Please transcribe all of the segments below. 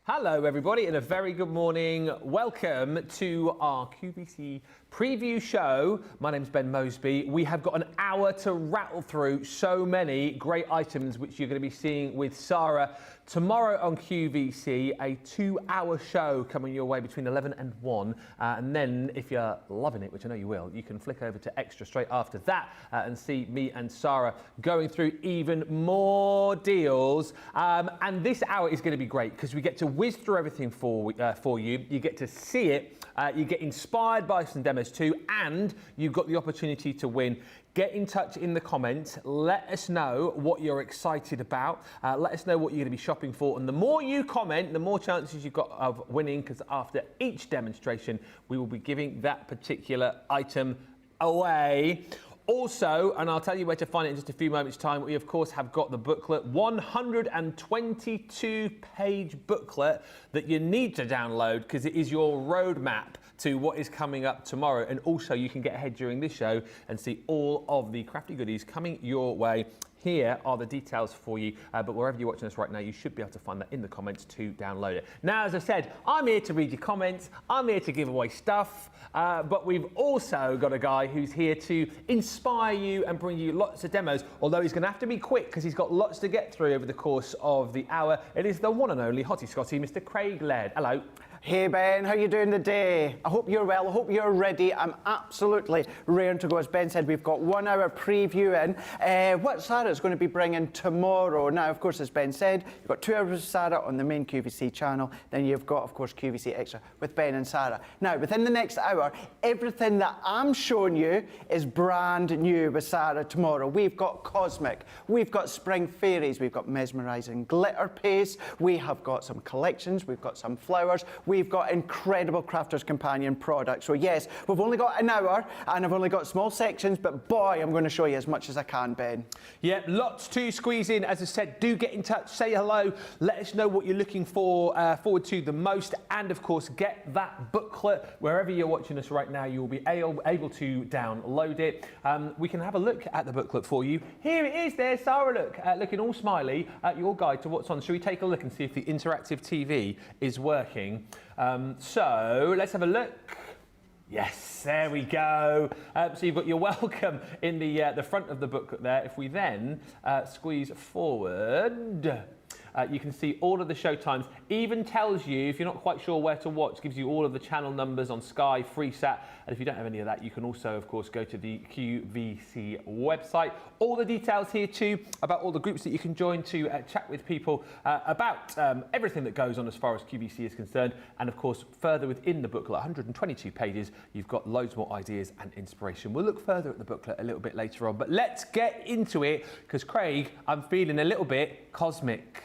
Hello everybody and a very good morning. Welcome to our QVC preview show. My name's Ben Mosby. We have got an hour to rattle through so many great items which you're going to be seeing with Sara tomorrow on QVC, a 2-hour show coming your way between 11 and 1. And then if you're loving it, which I know you will, you can flick over to Extra straight after that and see me and Sara going through even more deals. And this hour is going to be great because we get to whiz through everything for you. You get to see it, you get inspired by some demos too, and you've got the opportunity to win. Get in touch in the comments, let us know what you're excited about, let us know what you're going to be shopping for, and the more you comment, the more chances you've got of winning, because after each demonstration we will be giving that particular item away. Also, and I'll tell you where to find it in just a few moments' time, we of course have got the booklet, 122-page booklet that you need to download because it is your roadmap to what is coming up tomorrow. And also you can get ahead during this show and see all of the crafty goodies coming your way. Here are the details for you, but wherever you're watching us right now, you should be able to find that in the comments to download it. Now, as I said, I'm here to read your comments, I'm here to give away stuff, but we've also got a guy who's here to inspire you and bring you lots of demos, although he's going to have to be quick because he's got lots to get through over the course of the hour. It is the one and only Hottie Scotty, Mr. Craig Laird. Hello. Hey Ben, how you doing today? I hope you're well, I hope you're ready. I'm absolutely raring to go. As Ben said, we've got 1 hour preview in. What Sara's going to be bringing tomorrow. Now, of course, as Ben said, you've got 2 hours with Sara on the main QVC channel. Then you've got, of course, QVC Extra with Ben and Sara. Now, within the next hour, everything that I'm showing you is brand new with Sara tomorrow. We've got Cosmic, we've got Spring Fairies, we've got Mesmerizing glitter paste, we have got some collections, we've got some flowers, we've got incredible Crafters Companion products. So yes, we've only got an hour and I've only got small sections, but boy, I'm going to show you as much as I can, Ben. Yeah, lots to squeeze in. As I said, do get in touch, say hello, let us know what you're looking for, forward to the most, and of course, get that booklet. Wherever you're watching us right now, you'll be able to download it. We can have a look at the booklet for you. Here it is there, Sara, look, looking all smiley, your guide to what's on. Should we take a look and see if the interactive TV is working? So let's have a look. Yes, there we go. So you've got your welcome in the front of the booklet there. If we then squeeze forward, you can see all of the show times. Even tells you, if you're not quite sure where to watch, gives you all of the channel numbers on Sky, Freesat, and if you don't have any of that, you can also, of course, go to the QVC website. All the details here too, about all the groups that you can join to chat with people about everything that goes on as far as QVC is concerned. And of course, further within the booklet, 122 pages, you've got loads more ideas and inspiration. We'll look further at the booklet a little bit later on, but let's get into it, because Craig, I'm feeling a little bit cosmic.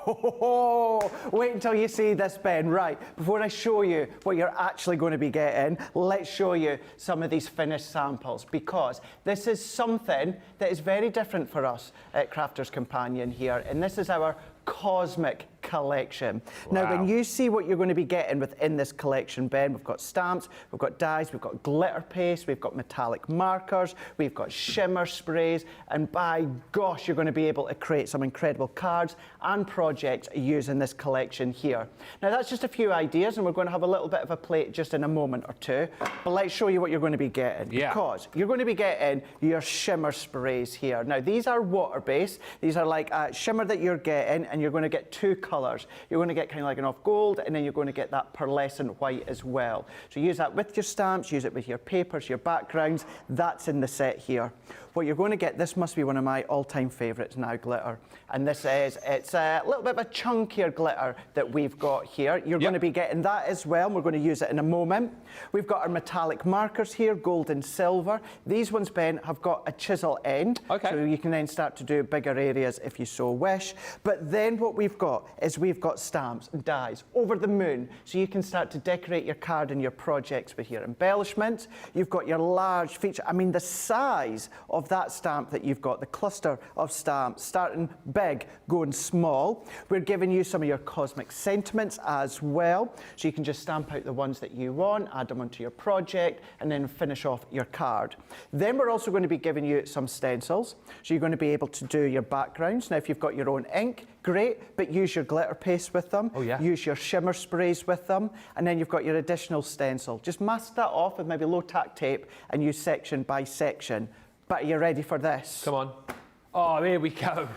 Oh, wait until you see this, Ben. Right, before I show you what you're actually going to be getting, let's show you some of these finished samples, because this is something that is very different for us at Crafters Companion here, and this is our Cosmic collection. Wow. Now, when you see what you're going to be getting within this collection, Ben, we've got stamps, we've got dies, we've got glitter paste, we've got metallic markers, we've got shimmer sprays, and by gosh, you're going to be able to create some incredible cards and projects using this collection here. Now, that's just a few ideas, and we're going to have a little bit of a play just in a moment or two, but let's show you what you're going to be getting. Yeah. Because you're going to be getting your shimmer sprays here. Now, these are water-based. These are like shimmer that you're getting, and you're going to get 2 colours. You're going to get kind of like an off gold, and then you're going to get that pearlescent white as well. So use that with your stamps, use it with your papers, your backgrounds. That's in the set here. What you're going to get, this must be one of my all-time favourites now, glitter. And this is, it's a little bit of a chunkier glitter that we've got here. You're going to be getting that as well, and we're going to use it in a moment. We've got our metallic markers here, gold and silver. These ones, Ben, have got a chisel end, so you can then start to do bigger areas if you so wish. But then what we've got is we've got stamps and dies over the moon, so you can start to decorate your card and your projects with your embellishments. You've got your large feature. I mean, the size of that stamp that you've got, the cluster of stamps, starting big, going small. We're giving you some of your cosmic sentiments as well, so you can just stamp out the ones that you want, add them onto your project, and then finish off your card. Then we're also going to be giving you some stencils, so you're going to be able to do your backgrounds. Now, if you've got your own ink, great, but use your glitter paste with them. Oh, yeah. Use your shimmer sprays with them, and then you've got your additional stencil. Just mask that off with maybe low tack tape and use section by section. But are you ready for this? Come on. Oh, here we go.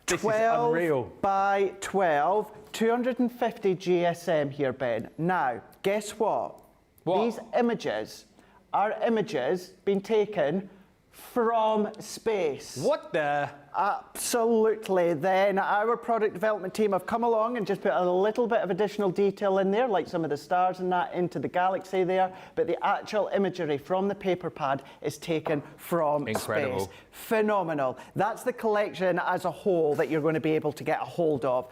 This is unreal. 12 by 12, 250 GSM here, Ben. Now, guess what? These images are images being taken from space. What the? Absolutely. Then our product development team have come along and just put a little bit of additional detail in there, like some of the stars and that into the galaxy there. But the actual imagery from the paper pad is taken from Incredible. space. Phenomenal. That's the collection as a whole that you're going to be able to get a hold of.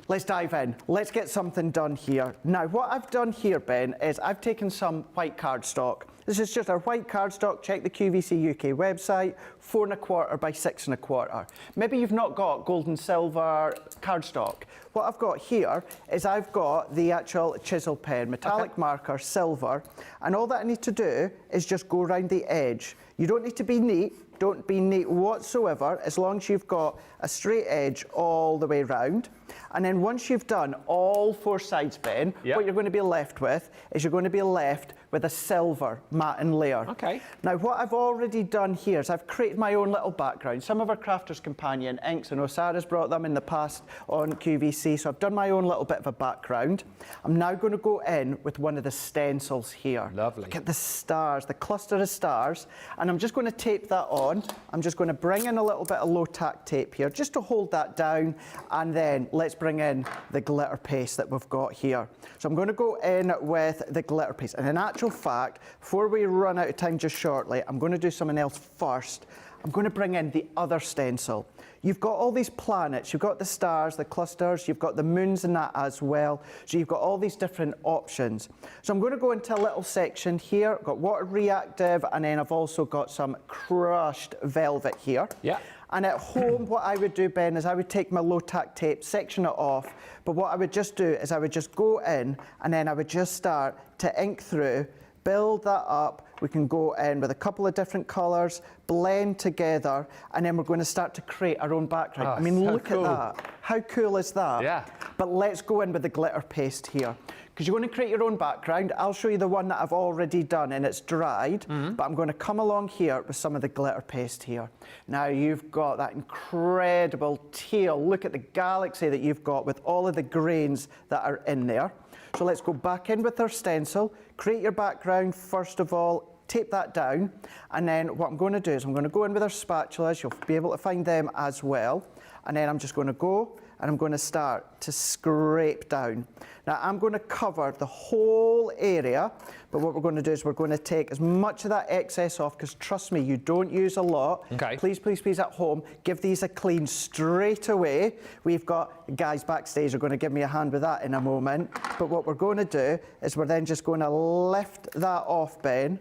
Let's dive in. Let's get something done here. Now, what I've done here, Ben, is I've taken some white cardstock. This is just our white cardstock. Check the QVC UK website, 4 1/4 by 6 1/4. Maybe you've not got gold and silver cardstock. What I've got here is I've got the actual chisel pen, metallic marker, silver, and all that I need to do is just go around the edge. You don't need to be neat. Don't be neat whatsoever, as long as you've got a straight edge all the way round. And then once you've done all 4 sides, Ben, what you're going to be left with is you're going to be left with a silver matte layer. Okay. Now, what I've already done here is I've created my own little background. Some of our Crafter's Companion inks, I know Sarah's brought them in the past on QVC, so I've done my own little bit of a background. I'm now going to go in with one of the stencils here. Lovely. Look at the stars, the cluster of stars, and I'm just going to tape that on. I'm just going to bring in a little bit of low tack tape here just to hold that down, and then let's bring in the glitter paste that we've got here. So I'm going to go in with the glitter paste, and in actual fact, before we run out of time just shortly, I'm going to do something else first. I'm going to bring in the other stencil. You've got all these planets, you've got the stars, the clusters, you've got the moons and that as well. So you've got all these different options. So I'm going to go into a little section here. I've got water reactive, and then I've also got some crushed velvet here. Yeah. And at home, what I would do, Ben, is I would take my low tack tape, section it off, but what I would just do is I would just go in and then I would just start to ink through, build that up. We can go in with a couple of different colours, blend together, and then we're going to start to create our own background. I mean, look at that. How cool is that? Yeah. But let's go in with the glitter paste here. Because you're going to create your own background. I'll show you the one that I've already done and it's dried, but I'm going to come along here with some of the glitter paste here. Now you've got that incredible teal. Look at the galaxy that you've got with all of the grains that are in there. So let's go back in with our stencil, create your background first of all, tape that down, and then what I'm going to do is I'm going to go in with our spatulas. You'll be able to find them as well, and then I'm just going to go and I'm going to start to scrape down. Now I'm going to cover the whole area, but what we're going to do is we're going to take as much of that excess off, because trust me, you don't use a lot. Okay. Please, please, please at home, give these a clean straight away. We've got guys backstage are going to give me a hand with that in a moment. But what we're going to do is we're then just going to lift that off, Ben.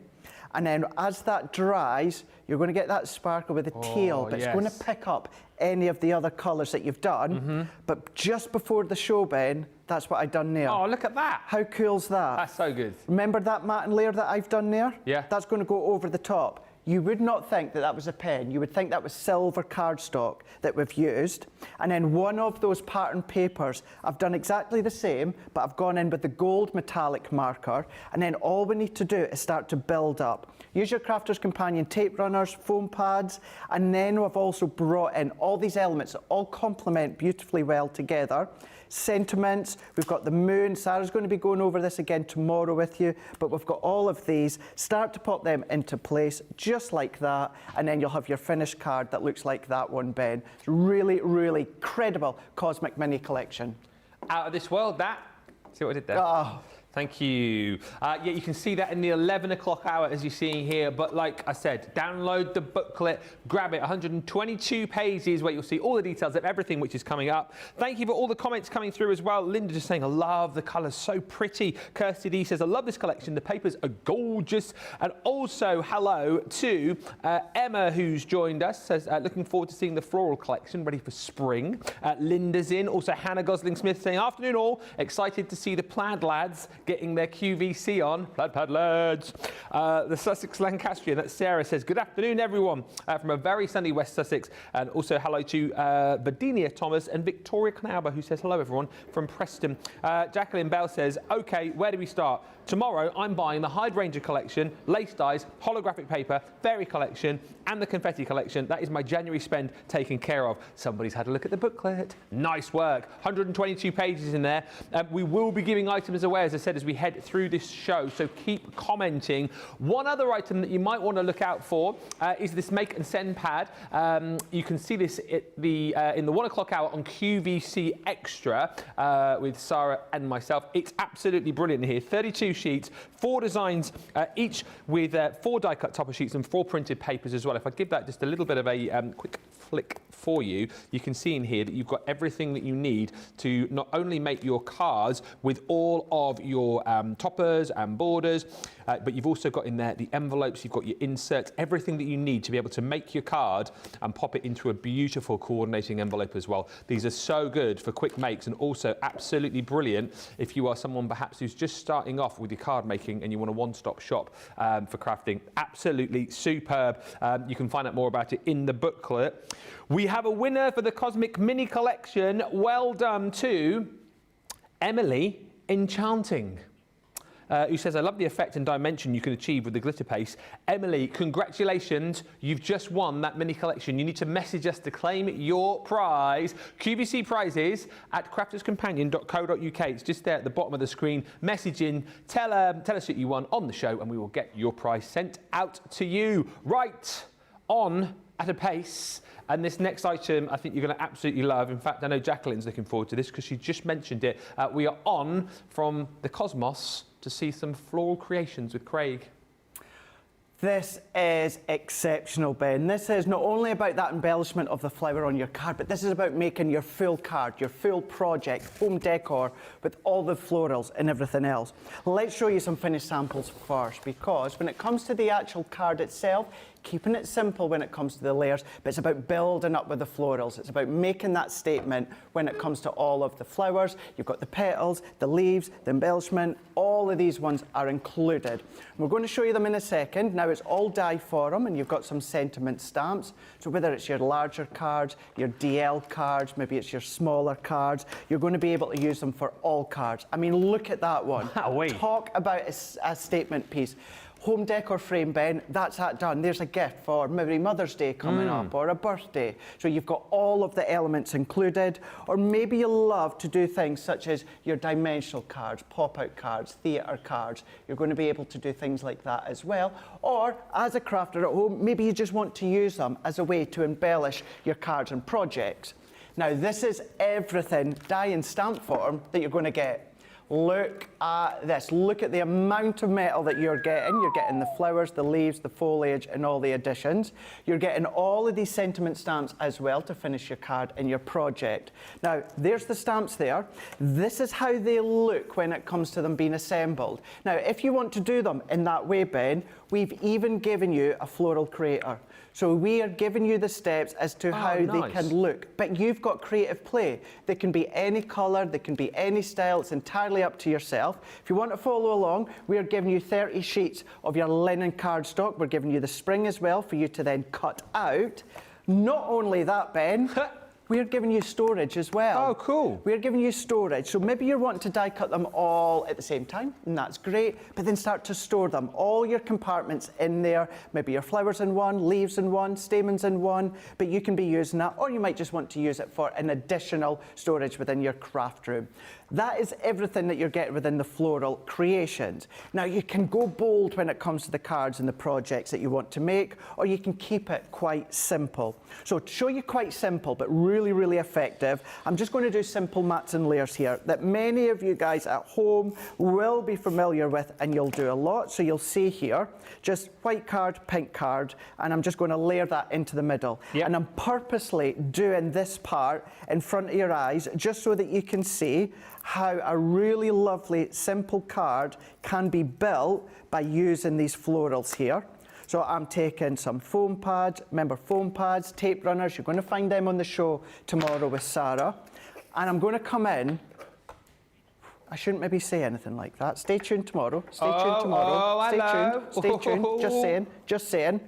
And then as that dries, you're going to get that sparkle with the teal, but it's going to pick up any of the other colours that you've done. But just before the show, Ben, that's what I've done there. Oh, look at that. How cool's that? That's so good. Remember that matte layer that I've done there? Yeah. That's going to go over the top. You would not think that that was a pen. You would think that was silver cardstock that we've used. And then one of those pattern papers, I've done exactly the same, but I've gone in with the gold metallic marker. And then all we need to do is start to build up. Use your Crafter's Companion tape runners, foam pads, and then we've also brought in all these elements that all complement beautifully well together. Sentiments, we've got the moon. Sarah's going to be going over this again tomorrow with you, but we've got all of these. Start to pop them into place just like that, and then you'll have your finished card that looks like that one, Ben. It's really, really credible Cosmic Mini collection. Out of this world, that. See what I did there? Oh. Thank you. Yeah, you can see that in the 11 o'clock hour as you're seeing here. But like I said, download the booklet, grab it. 122 pages where you'll see all the details of everything which is coming up. Thank you for all the comments coming through as well. Linda just saying, I love the colours, so pretty. Kirsty D says, I love this collection. The papers are gorgeous. And also, hello to Emma, who's joined us, says, looking forward to seeing the floral collection ready for spring. Linda's in. Also, Hannah Gosling-Smith saying, afternoon all. Excited to see the plaid lads getting their QVC on. Plaid pad lads. The Sussex Lancastrian, that's Sarah, says, good afternoon, everyone, from a very sunny West Sussex. And also hello to Vadinia Thomas and Victoria Knauber, who says, hello, everyone, from Preston. Jacqueline Bell says, OK, where do we start? Tomorrow, I'm buying the hydrangea collection, lace dyes, holographic paper, fairy collection, and the confetti collection. That is my January spend taken care of. Somebody's had a look at the booklet. Nice work. 122 pages in there. We will be giving items away, as I said, as we head through this show, so keep commenting. One other item that you might want to look out for is this make and send pad. You can see this in the 1 o'clock hour on QVC Extra with Sara and myself. It's absolutely brilliant here. 32 sheets, 4 designs, each with 4 die-cut topper sheets and 4 printed papers as well. If I give that just a little bit of a quick flick for you, you can see in here that you've got everything that you need to not only make your cards with all of your toppers and borders, but you've also got in there the envelopes, you've got your inserts, everything that you need to be able to make your card and pop it into a beautiful coordinating envelope as well. These are so good for quick makes and also absolutely brilliant if you are someone perhaps who's just starting off with your card making and you want a one-stop shop for crafting. Absolutely superb. You can find out more about it in the booklet. We have a winner for the Cosmic Mini Collection. Well done to Emily Enchanting, who says, I love the effect and dimension you can achieve with the glitter paste. Emily, congratulations. You've just won that mini collection. You need to message us to claim your prize. QVC prizes at crafterscompanion.co.uk. It's just there at the bottom of the screen. Message in, tell us that you won on the show, and we will get your prize sent out to you. Right, on at a pace. And this next item, I think you're going to absolutely love. In fact, I know Jacqueline's looking forward to this because she just mentioned it. We are on from the cosmos to see some floral creations with Craig. This is exceptional, Ben. This is not only about that embellishment of the flower on your card, but this is about making your full card, your full project, home decor, with all the florals and everything else. Let's show you some finished samples first, because when it comes to the actual card itself, keeping it simple when it comes to the layers, but it's about building up with the florals. It's about making that statement when it comes to all of the flowers. You've got the petals, the leaves, the embellishment, all of these ones are included. We're going to show you them in a second. Now it's all die forum, and you've got some sentiment stamps. So whether it's your larger cards, your DL cards, maybe it's your smaller cards, you're going to be able to use them for all cards. I mean, look at that one. Talk about a statement piece. Home decor frame, Ben, that's that done. There's a gift for maybe Mother's Day coming up or a birthday. So you've got all of the elements included. Or maybe you love to do things such as your dimensional cards, pop-out cards, theatre cards. You're going to be able to do things like that as well. Or as a crafter at home, maybe you just want to use them as a way to embellish your cards and projects. Now, this is everything die and stamp form that you're going to get. Look at this. Look at the amount of metal that you're getting. You're getting the flowers, the leaves, the foliage, and all the additions. You're getting all of these sentiment stamps as well to finish your card and your project. Now, there's the stamps there. This is how they look when it comes to them being assembled. Now, if you want to do them in that way, Ben, we've even given you a floral creator. So we are giving you the steps as to how they can look. But you've got creative play. They can be any colour, they can be any style. It's entirely up to yourself. If you want to follow along, we are giving you 30 sheets of your linen cardstock. We're giving you the spring as well for you to then cut out. Not only that, Ben, we're giving you storage as well. Oh, cool. We're giving you storage. So maybe you're wanting to die cut them all at the same time, and that's great, but then start to store them. All your compartments in there, maybe your flowers in one, leaves in one, stamens in one, but you can be using that, or you might just want to use it for an additional storage within your craft room. That is everything that you're getting within the floral creations. Now, you can go bold when it comes to the cards and the projects that you want to make, or you can keep it quite simple. So to show you quite simple, but really, really effective, I'm just going to do simple mats and layers here that many of you guys at home will be familiar with, and you'll do a lot. So you'll see here, just white card, pink card, and I'm just going to layer that into the middle. Yep. And I'm purposely doing this part in front of your eyes, just so that you can see how a really lovely, simple card can be built by using these florals here. So I'm taking some foam pads, remember foam pads, tape runners, you're going to find them on the show tomorrow with Sara. And I'm going to come in I shouldn't maybe say anything like that. Stay tuned tomorrow. Stay tuned Oh, tomorrow. Stay hello. tuned. Stay tuned. Just saying. Just saying.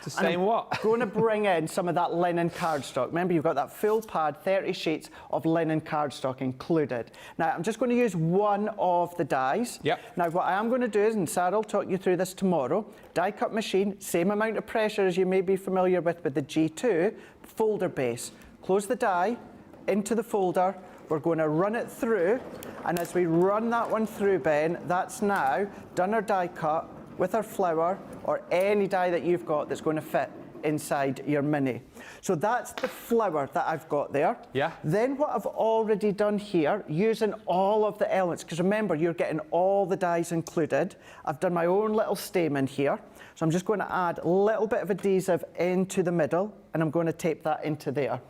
Just saying what? I'm going to bring in some of that linen cardstock. Remember, you've got that full pad, 30 sheets of linen cardstock included. Now, I'm just going to use one of the dies. Yep. Now, what I am going to do is, and Sara will talk you through this tomorrow, die cut machine, same amount of pressure as you may be familiar with the G2, folder base. Close the die into the folder. We're going to run it through, and as we run that one through, Ben, that's now done our die cut with our flower or any die that you've got that's going to fit inside your mini. So that's the flower that I've got there. Yeah. Then what I've already done here, using all of the elements, because remember, you're getting all the dies included. I've done my own little stamen here. So I'm just going to add a little bit of adhesive into the middle, and I'm going to tape that into there.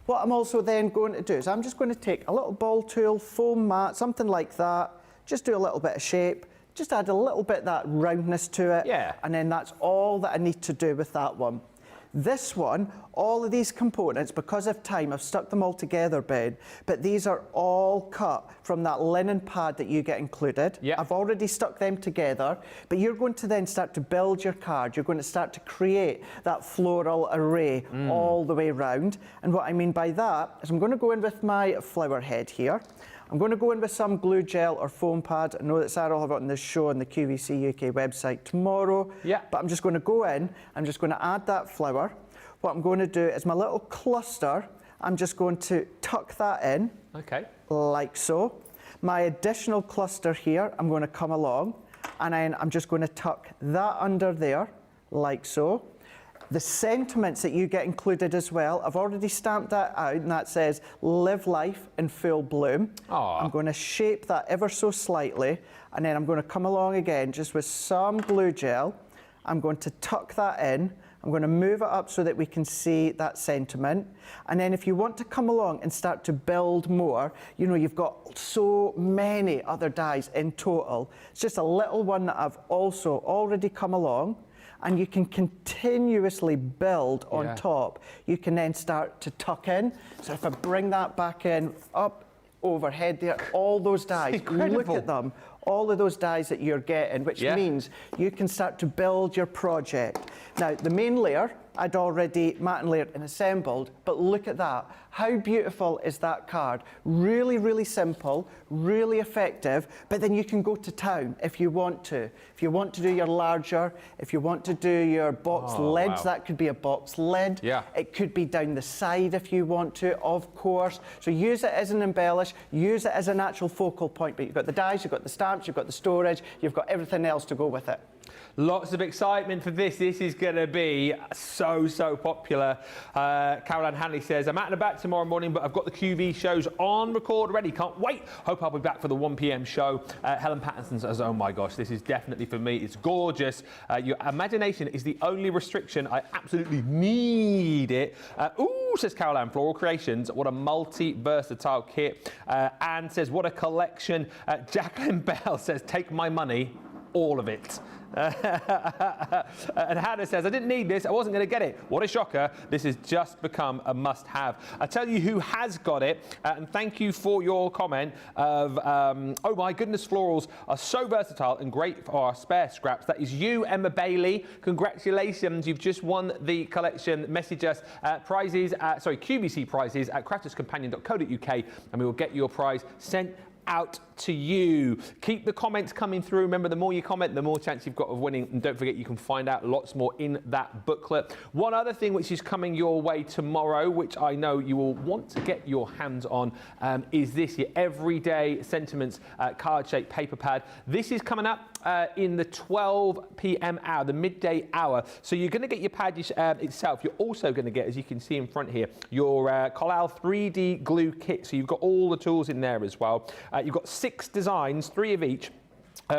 What I'm also then going to do is I'm just going to take a little ball tool, foam mat, something like that, just do a little bit of shape, just add a little bit of that roundness to it. Yeah. And then that's all that I need to do with that one. This one, all of these components, because of time, I've stuck them all together, Ben, but these are all cut from that linen pad that you get included. Yeah. I've already stuck them together, but you're going to then start to build your card. You're going to start to create that floral array all the way around. And what I mean by that is I'm going to go in with my flower head here. I'm going to go in with some glue gel or foam pad. I know that Sara will have it on this show on the QVC UK website tomorrow. Yeah. But I'm just going to go in, I'm just going to add that flower. What I'm going to do is my little cluster, I'm just going to tuck that in. Okay. Like so. My additional cluster here, I'm going to come along, and then I'm just going to tuck that under there, like so. The sentiments that you get included as well, I've already stamped that out, and that says, live life in full bloom. Aww. I'm going to shape that ever so slightly, and then I'm going to come along again just with some glue gel. I'm going to tuck that in. I'm going to move it up so that we can see that sentiment. And then if you want to come along and start to build more, you know, you've got so many other dies in total. It's just a little one that I've also already come along, and you can continuously build on top. You can then start to tuck in. So if I bring that back in, up, overhead there, all those dies, look at them. All of those dies that you're getting, which means you can start to build your project. Now, the main layer, I'd already mat and layered and assembled, but look at that. How beautiful is that card? Really, really simple, really effective, but then you can go to town if you want to. If you want to do your larger, if you want to do your box lids, that could be a box lid. Yeah. It could be down the side if you want to, of course. So use it as an embellish, use it as an actual focal point, but you've got the dies, you've got the stamps, you've got the storage, you've got everything else to go with it. Lots of excitement for this. This is going to be so popular. Caroline Hanley says, I'm out and about tomorrow morning, but I've got the QV shows on record already. Can't wait. Hope I'll be back for the 1 p.m. show. Helen Patterson says, oh my gosh, this is definitely for me. It's gorgeous. Your imagination is the only restriction. I absolutely need it. Ooh, says Caroline, Floral Creations. What a multi-versatile kit. Anne says, what a collection. Jacqueline Bell says, take my money. All of it. And Hannah says, I didn't need this, I wasn't going to get it. What a shocker. This has just become a must-have. I tell you who has got it, and thank you for your comment of, oh my goodness, florals are so versatile and great for our spare scraps. That is you, Emma Bailey. Congratulations, you've just won the collection. Message us prizes, QVC prizes at crafterscompanion.co.uk, and we will get your prize sent out to you. Keep the comments coming through. Remember, the more you comment, the more chance you've got of winning. And don't forget, you can find out lots more in that booklet. One other thing which is coming your way tomorrow, which I know you will want to get your hands on, is this, your Everyday Sentiments card-shaped paper pad. This is coming up in the 12 p.m. hour, the midday hour. So you're going to get your pad itself. You're also going to get, as you can see in front here, your Floral 3D glue kit. So you've got all the tools in there as well. You've got 6 designs, 3 of each.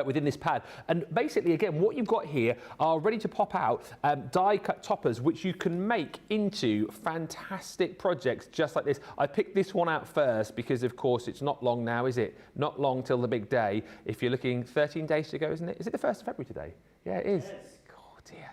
Within this pad, and basically again what you've got here are ready to pop out die cut toppers which you can make into fantastic projects just like this. I picked this one out first because of course it's not long now, is it? Not long till the big day. If you're looking 13 days to go, isn't it? Is it the 1st of February today? Yeah, it is. Yes. Oh dear.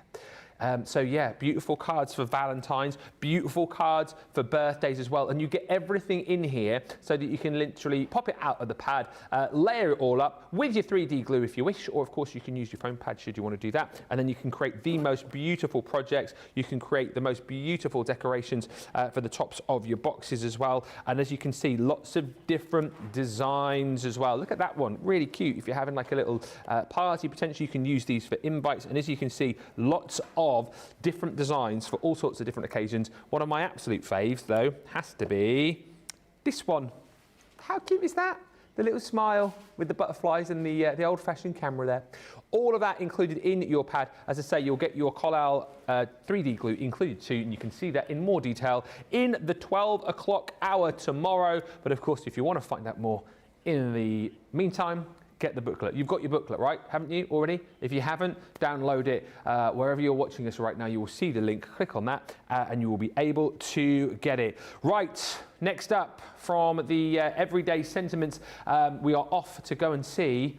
So yeah, beautiful cards for Valentine's, beautiful cards for birthdays as well. And you get everything in here so that you can literally pop it out of the pad, layer it all up with your 3D glue if you wish, or of course you can use your foam pad should you want to do that. And then you can create the most beautiful projects. You can create the most beautiful decorations for the tops of your boxes as well. And as you can see, lots of different designs as well. Look at that one, really cute. If you're having like a little party, potentially you can use these for invites. And as you can see, lots of different designs for all sorts of different occasions. One of my absolute faves though has to be this one. How cute is that? The little smile with the butterflies and the old-fashioned camera there. All of that included in your pad. As I say, you'll get your Floral 3D glue included too, and you can see that in more detail in the 12 o'clock hour tomorrow. But of course, if you want to find out more in the meantime, get the booklet. You've got your booklet, right? Haven't you already? If you haven't, download it. Wherever you're watching us right now, you will see the link. Click on that and you will be able to get it. Right, next up from the Everyday Sentiments, we are off to go and see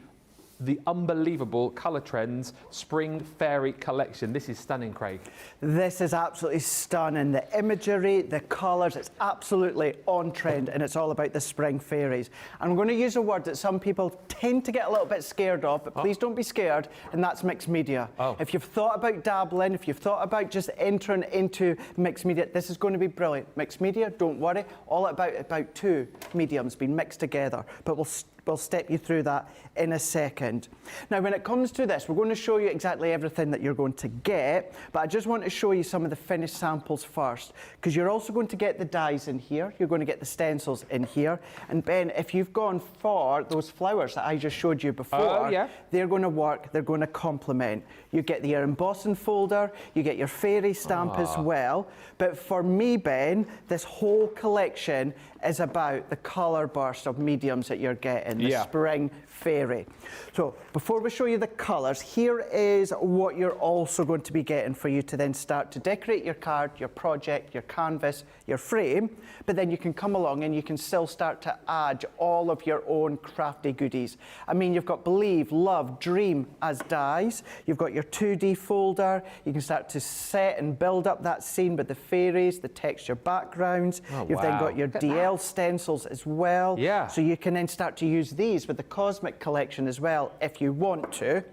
the unbelievable Colour Trends Spring Fairy Collection. This is stunning, Craig. This is absolutely stunning. The imagery, the colours, it's absolutely on trend, and it's all about the spring fairies. And I'm going to use a word that some people tend to get a little bit scared of, but please don't be scared, and that's mixed media. If you've thought about dabbling, if you've thought about just entering into mixed media, this is going to be brilliant. Mixed media, don't worry, all about two mediums being mixed together, but we'll step you through that in a second. Now, when it comes to this, we're going to show you exactly everything that you're going to get, but I just want to show you some of the finished samples first, because you're also going to get the dies in here, you're going to get the stencils in here, and Ben, if you've gone for those flowers that I just showed you before, they're going to work, they're going to complement. You get your embossing folder, you get your fairy stamp as well, but for me, Ben, this whole collection is about the colour burst of mediums that you're getting, the spring fairy. So before we show you the colours, here is what you're also going to be getting for you to then start to decorate your card, your project, your canvas, your frame, but then you can come along and you can still start to add all of your own crafty goodies. I mean, you've got Believe, Love, Dream as dies, you've got your 2D folder, you can start to set and build up that scene with the fairies, the texture backgrounds, you've then got your DL stencils as well, so you can then start to use these with the Cosmic collection as well if you want to.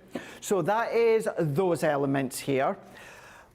So that is those elements here.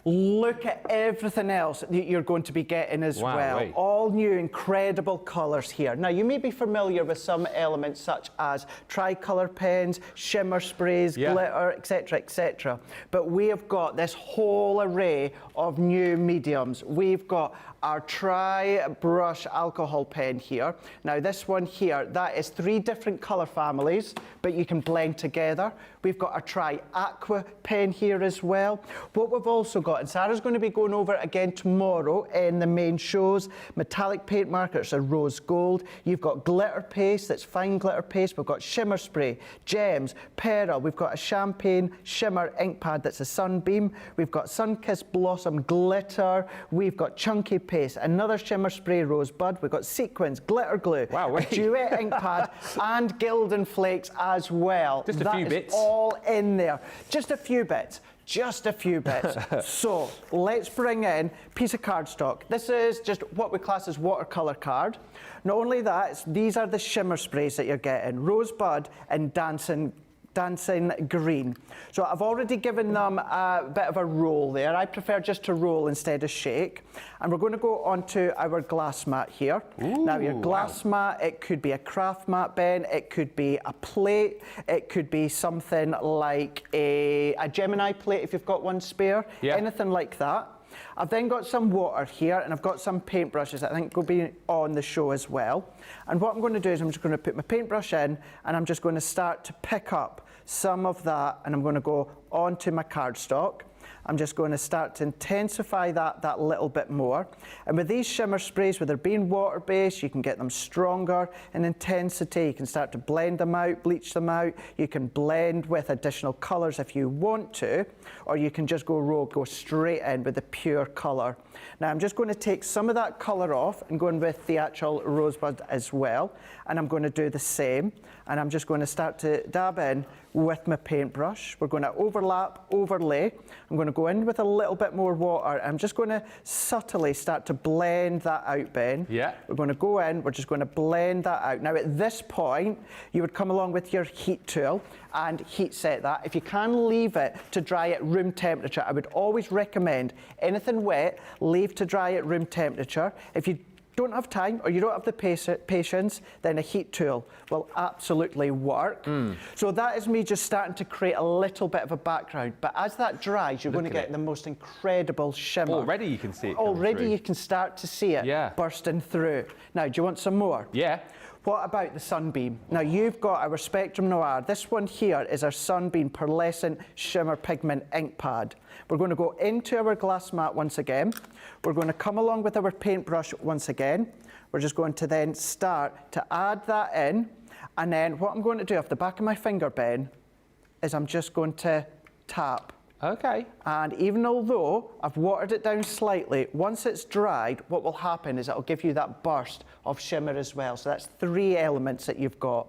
Look at everything else that you're going to be getting as well. All new incredible colours here. Now, you may be familiar with some elements such as tricolour pens, shimmer sprays, glitter, etc., etc. But we have got this whole array of new mediums. We've got our tri-brush alcohol pen here. Now, this one here, that is 3 different colour families, but you can blend together. We've got our tri-aqua pen here as well. What we've also got, and Sarah's going to be going over it again tomorrow in the main shows, metallic paint markers are rose gold. You've got glitter paste, that's fine glitter paste. We've got shimmer spray, gems, pearl. We've got a champagne shimmer ink pad that's a sunbeam. We've got sun-kissed blossom glitter. We've got chunky paste, another shimmer spray rosebud. We've got sequins, glitter glue, a duet ink pad, and gilden flakes as well. Just a few bits. All in there. Just a few bits. Just a few bits. So let's bring in a piece of cardstock. This is just what we class as watercolour card. Not only that, these are the shimmer sprays that you're getting. Rosebud and Dancing Green. So I've already given them a bit of a roll there. I prefer just to roll instead of shake. And we're going to go onto our glass mat here. Now your glass mat, it could be a craft mat, Ben, it could be a plate, it could be something like a Gemini plate if you've got one spare, anything like that. I've then got some water here, and I've got some paintbrushes that I think will be on the show as well. And what I'm going to do is I'm just going to put my paintbrush in, and I'm just going to start to pick up some of that, and I'm going to go onto my cardstock. I'm just going to start to intensify that little bit more. And with these shimmer sprays, with they're being water-based, you can get them stronger in intensity. You can start to blend them out, bleach them out. You can blend with additional colours if you want to, or you can just go rogue, go straight in with the pure colour. Now, I'm just going to take some of that colour off and go in with the actual rosebud as well. And I'm going to do the same. And I'm just going to start to dab in with my paintbrush. We're going to overlap, overlay. I'm going going to go in with a little bit more water. I'm just going to subtly start to blend that out, Ben. Yeah. We're going to go in, we're just going to blend that out. Now at this point, you would come along with your heat tool and heat set that. If you can leave it to dry at room temperature, I would always recommend anything wet, leave to dry at room temperature. If you don't have time or you don't have the patience, then a heat tool will absolutely work. So that is me just starting to create a little bit of a background. But as that dries, you're going to get the most incredible shimmer. Already you can see it. Already you can start to see it bursting through. Now, do you want some more? Yeah. What about the Sunbeam? Now you've got our Spectrum Noir. This one here is our Sunbeam Pearlescent Shimmer Pigment Ink Pad. We're going to go into our glass mat once again. We're going to come along with our paintbrush once again. We're just going to then start to add that in. And then what I'm going to do off the back of my finger, Ben, is I'm just going to tap. Okay. And even although I've watered it down slightly, once it's dried, what will happen is it'll give you that burst of shimmer as well. So that's 3 elements that you've got.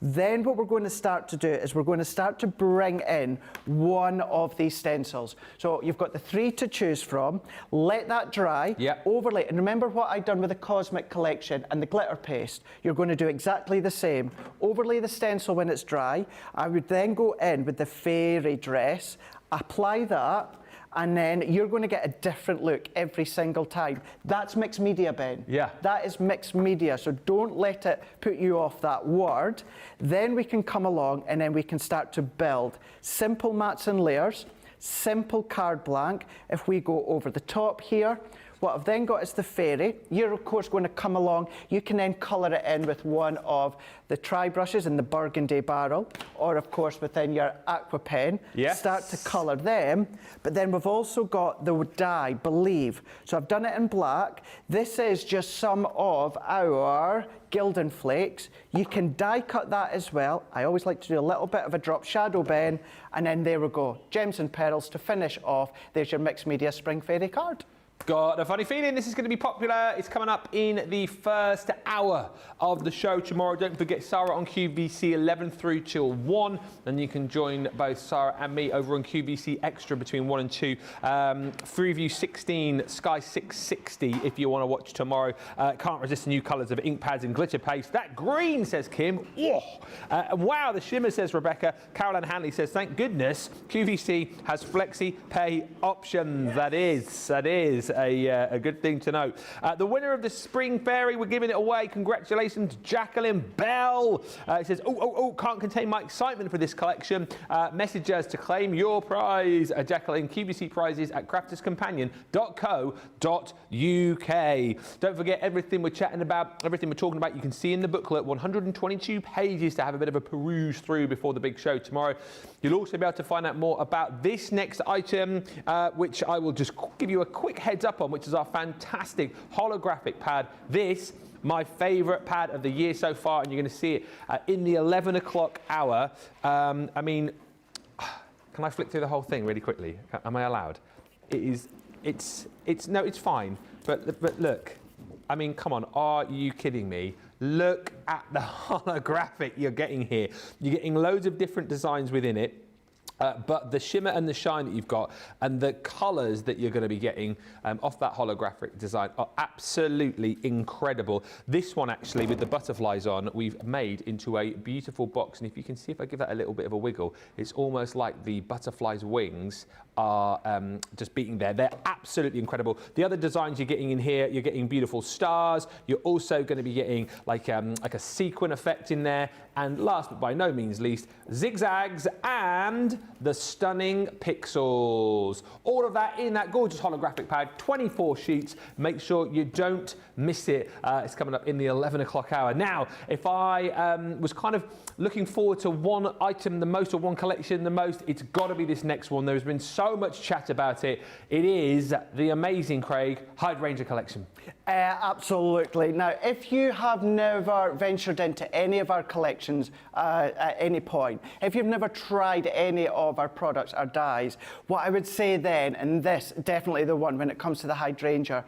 Then what we're going to start to do is we're going to start to bring in one of these stencils. So you've got the 3 to choose from. Let that dry, overlay. And remember what I've done with the Cosmic Collection and the glitter paste. You're going to do exactly the same. Overlay the stencil when it's dry. I would then go in with the fairy dress, apply that, and then you're going to get a different look every single time. That's mixed media, Ben. Yeah. That is mixed media, so don't let it put you off that word. Then we can come along and then we can start to build simple mats and layers, simple card blank. If we go over the top here, what I've then got is the fairy. You're of course going to come along. You can then colour it in with one of the tri brushes in the burgundy barrel, or of course within your aqua pen. Yes. Start to colour them. But then we've also got the dye, Believe. So I've done it in black. This is just some of our Gildan Flakes. You can die cut that as well. I always like to do a little bit of a drop shadow, Ben, and then there we go. Gems and Pearls to finish off. There's your mixed media Spring Fairy card. Got a funny feeling this is going to be popular. It's coming up in the first hour of the show tomorrow. Don't forget Sara on QVC 11 through till 1. And you can join both Sara and me over on QVC Extra between 1 and 2. Freeview 16, Sky 660 if you want to watch tomorrow. Can't resist the new colours of ink pads and glitter paste. That green, says Kim. Wow, the shimmer, says Rebecca. Caroline Hanley says, thank goodness QVC has flexi pay options. That is a good thing to know. The winner of the Spring Fairy, we're giving it away. Congratulations, Jacqueline Bell. It says, can't contain my excitement for this collection. Message us to claim your prize. Jacqueline, QVC prizes at crafterscompanion.co.uk. Don't forget everything we're chatting about, everything we're talking about, you can see in the booklet. 122 pages to have a bit of a peruse through before the big show tomorrow. You'll also be able to find out more about this next item, which I will just give you a quick heads up on, which is our fantastic holographic pad. This, my favourite pad of the year so far, and you're going to see it in the 11 o'clock hour. I mean, can I flick through the whole thing really quickly? Am I allowed? It's fine. But look, I mean, come on, are you kidding me? Look at the holographic you're getting here. You're getting loads of different designs within it. But the shimmer and the shine that you've got and the colours that you're going to be getting off that holographic design are absolutely incredible. This one actually with the butterflies on we've made into a beautiful box, and if you can see, if I give that a little bit of a wiggle, it's almost like the butterfly's wings are just beating there. They're absolutely incredible. The other designs you're getting in here, you're getting beautiful stars. You're also going to be getting like a sequin effect in there. And last but by no means least, zigzags and the stunning pixels. All of that in that gorgeous holographic pad, 24 sheets. Make sure you don't miss it. It's coming up in the 11 o'clock hour. Now, if I was kind of looking forward to one item the most or one collection the most, it's got to be this next one. There's been so much chat about it. It is the amazing, Craig, Hydrangea collection. Absolutely. Now, if you have never ventured into any of our collections at any point, if you've never tried any of our products or dyes, what I would say then, and this definitely the one when it comes to the hydrangea,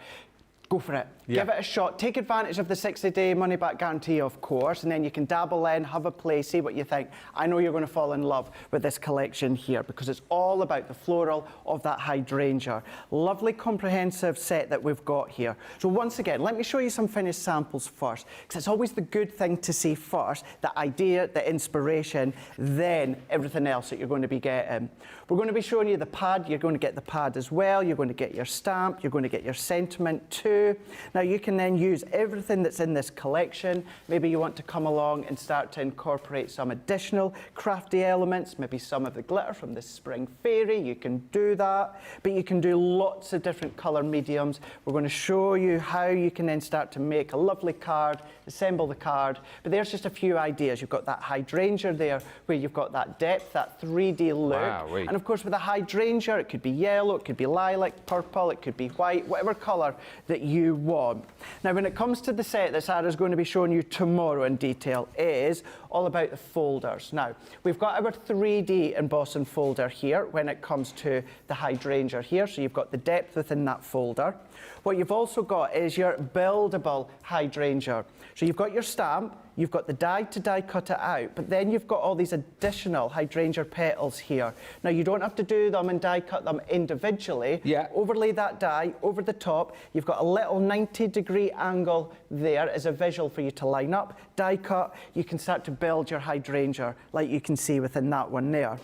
Go for it. Yeah. Give it a shot. Take advantage of the 60-day money-back guarantee, of course, and then you can dabble in, have a play, see what you think. I know you're going to fall in love with this collection here because it's all about the floral of that hydrangea. Lovely comprehensive set that we've got here. So once again, let me show you some finished samples first, because it's always the good thing to see first, the idea, the inspiration, then everything else that you're going to be getting. We're going to be showing you the pad. You're going to get the pad as well. You're going to get your stamp. You're going to get your sentiment too. Now you can then use everything that's in this collection. Maybe you want to come along and start to incorporate some additional crafty elements, maybe some of the glitter from the Spring Fairy. You can do that, but you can do lots of different color mediums. We're going to show you how you can then start to make a lovely card, assemble the card. But there's just a few ideas. You've got that hydrangea there where you've got that depth, that 3D look. Wow, and of course with a hydrangea, it could be yellow, it could be lilac, purple, it could be white, whatever color that you want. Now when it comes to the set that Sara's going to be showing you tomorrow in detail is all about the folders. Now we've got our 3D embossing folder here when it comes to the hydrangea here, so you've got the depth within that folder. What you've also got is your buildable hydrangea. So you've got your stamp, you've got the die to die cut it out, but then you've got all these additional hydrangea petals here. Now you don't have to do them and die cut them individually. Yeah. Overlay that die over the top. You've got a little 90-degree angle there as a visual for you to line up. Die cut, you can start to build your hydrangea like you can see within that one there.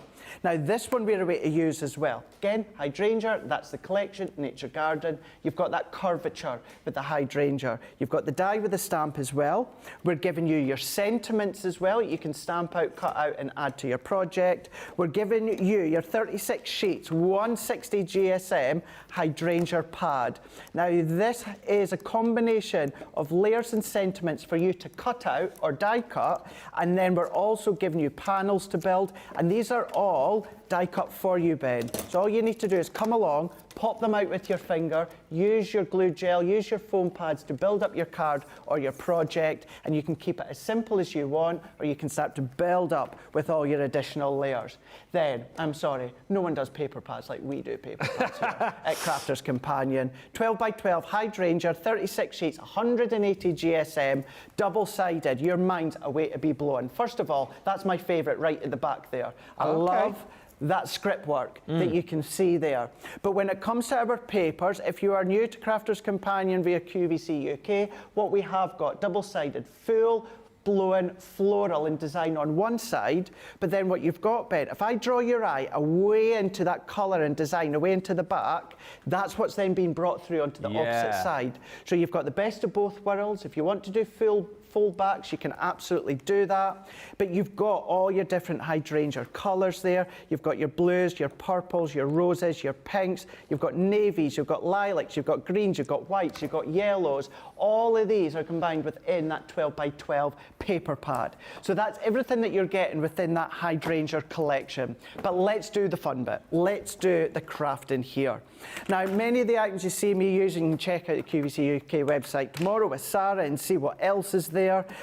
Now this one we're away to use as well. Again, hydrangea, that's the collection, Nature Garden. You've got that curvature with the hydrangea. You've got the die with the stamp as well. We're giving you your sentiments as well. You can stamp out, cut out and add to your project. We're giving you your 36 sheets, 160 GSM hydrangea pad. Now this is a combination of layers and sentiments for you to cut out or die cut, and then we're also giving you panels to build, and these are all die cut for you, Ben. So all you need to do is come along, pop them out with your finger, use your glue gel, use your foam pads to build up your card or your project, and you can keep it as simple as you want, or you can start to build up with all your additional layers. Then, I'm sorry, no one does paper pads like we do paper pads here at Crafter's Companion. 12 by 12 hydrangea, 36 sheets, 180 GSM, double-sided. Your mind's a way to be blown. First of all, that's my favorite right at the back there. I love that script work that you can see there. But when it comes to our papers, if you are new to Crafter's Companion via QVC UK, what we have got, double-sided, full blown floral and design on one side, but then what you've got, Ben, if I draw your eye away into that colour and design, away into the back, that's what's then being brought through onto the opposite side. So you've got the best of both worlds. If you want to do full fold backs, you can absolutely do that. But you've got all your different hydrangea colours there. You've got your blues, your purples, your roses, your pinks. You've got navies, you've got lilacs, you've got greens, you've got whites, you've got yellows. All of these are combined within that 12 by 12 paper pad. So that's everything that you're getting within that hydrangea collection. But let's do the fun bit. Let's do the crafting here. Now, many of the items you see me using, you can check out the QVC UK website tomorrow with Sara and see what else is there.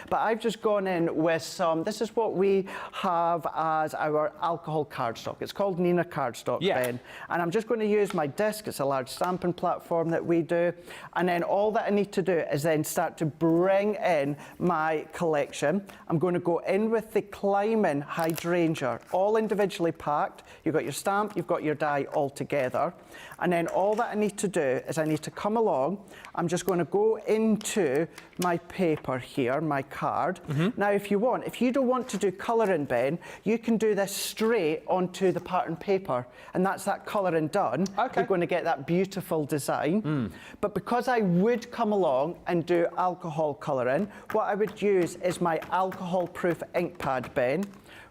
But I've just gone in with some, this is what we have as our alcohol cardstock. It's called Nina cardstock, Ben. And I'm just going to use my disc. It's a large stamping platform that we do. And then all that I need to do is then start to bring in my collection. I'm going to go in with the climbing hydrangea, all individually packed. You've got your stamp, you've got your die all together. And then all that I need to do is I need to come along. I'm just going to go into my paper here, my card. Now, if you want, if you don't want to do colouring, Ben, you can do this straight onto the pattern paper. And that's that colouring done. You're going to get that beautiful design. But because I would come along and do alcohol colouring, what I would use is my alcohol-proof ink pad, Ben.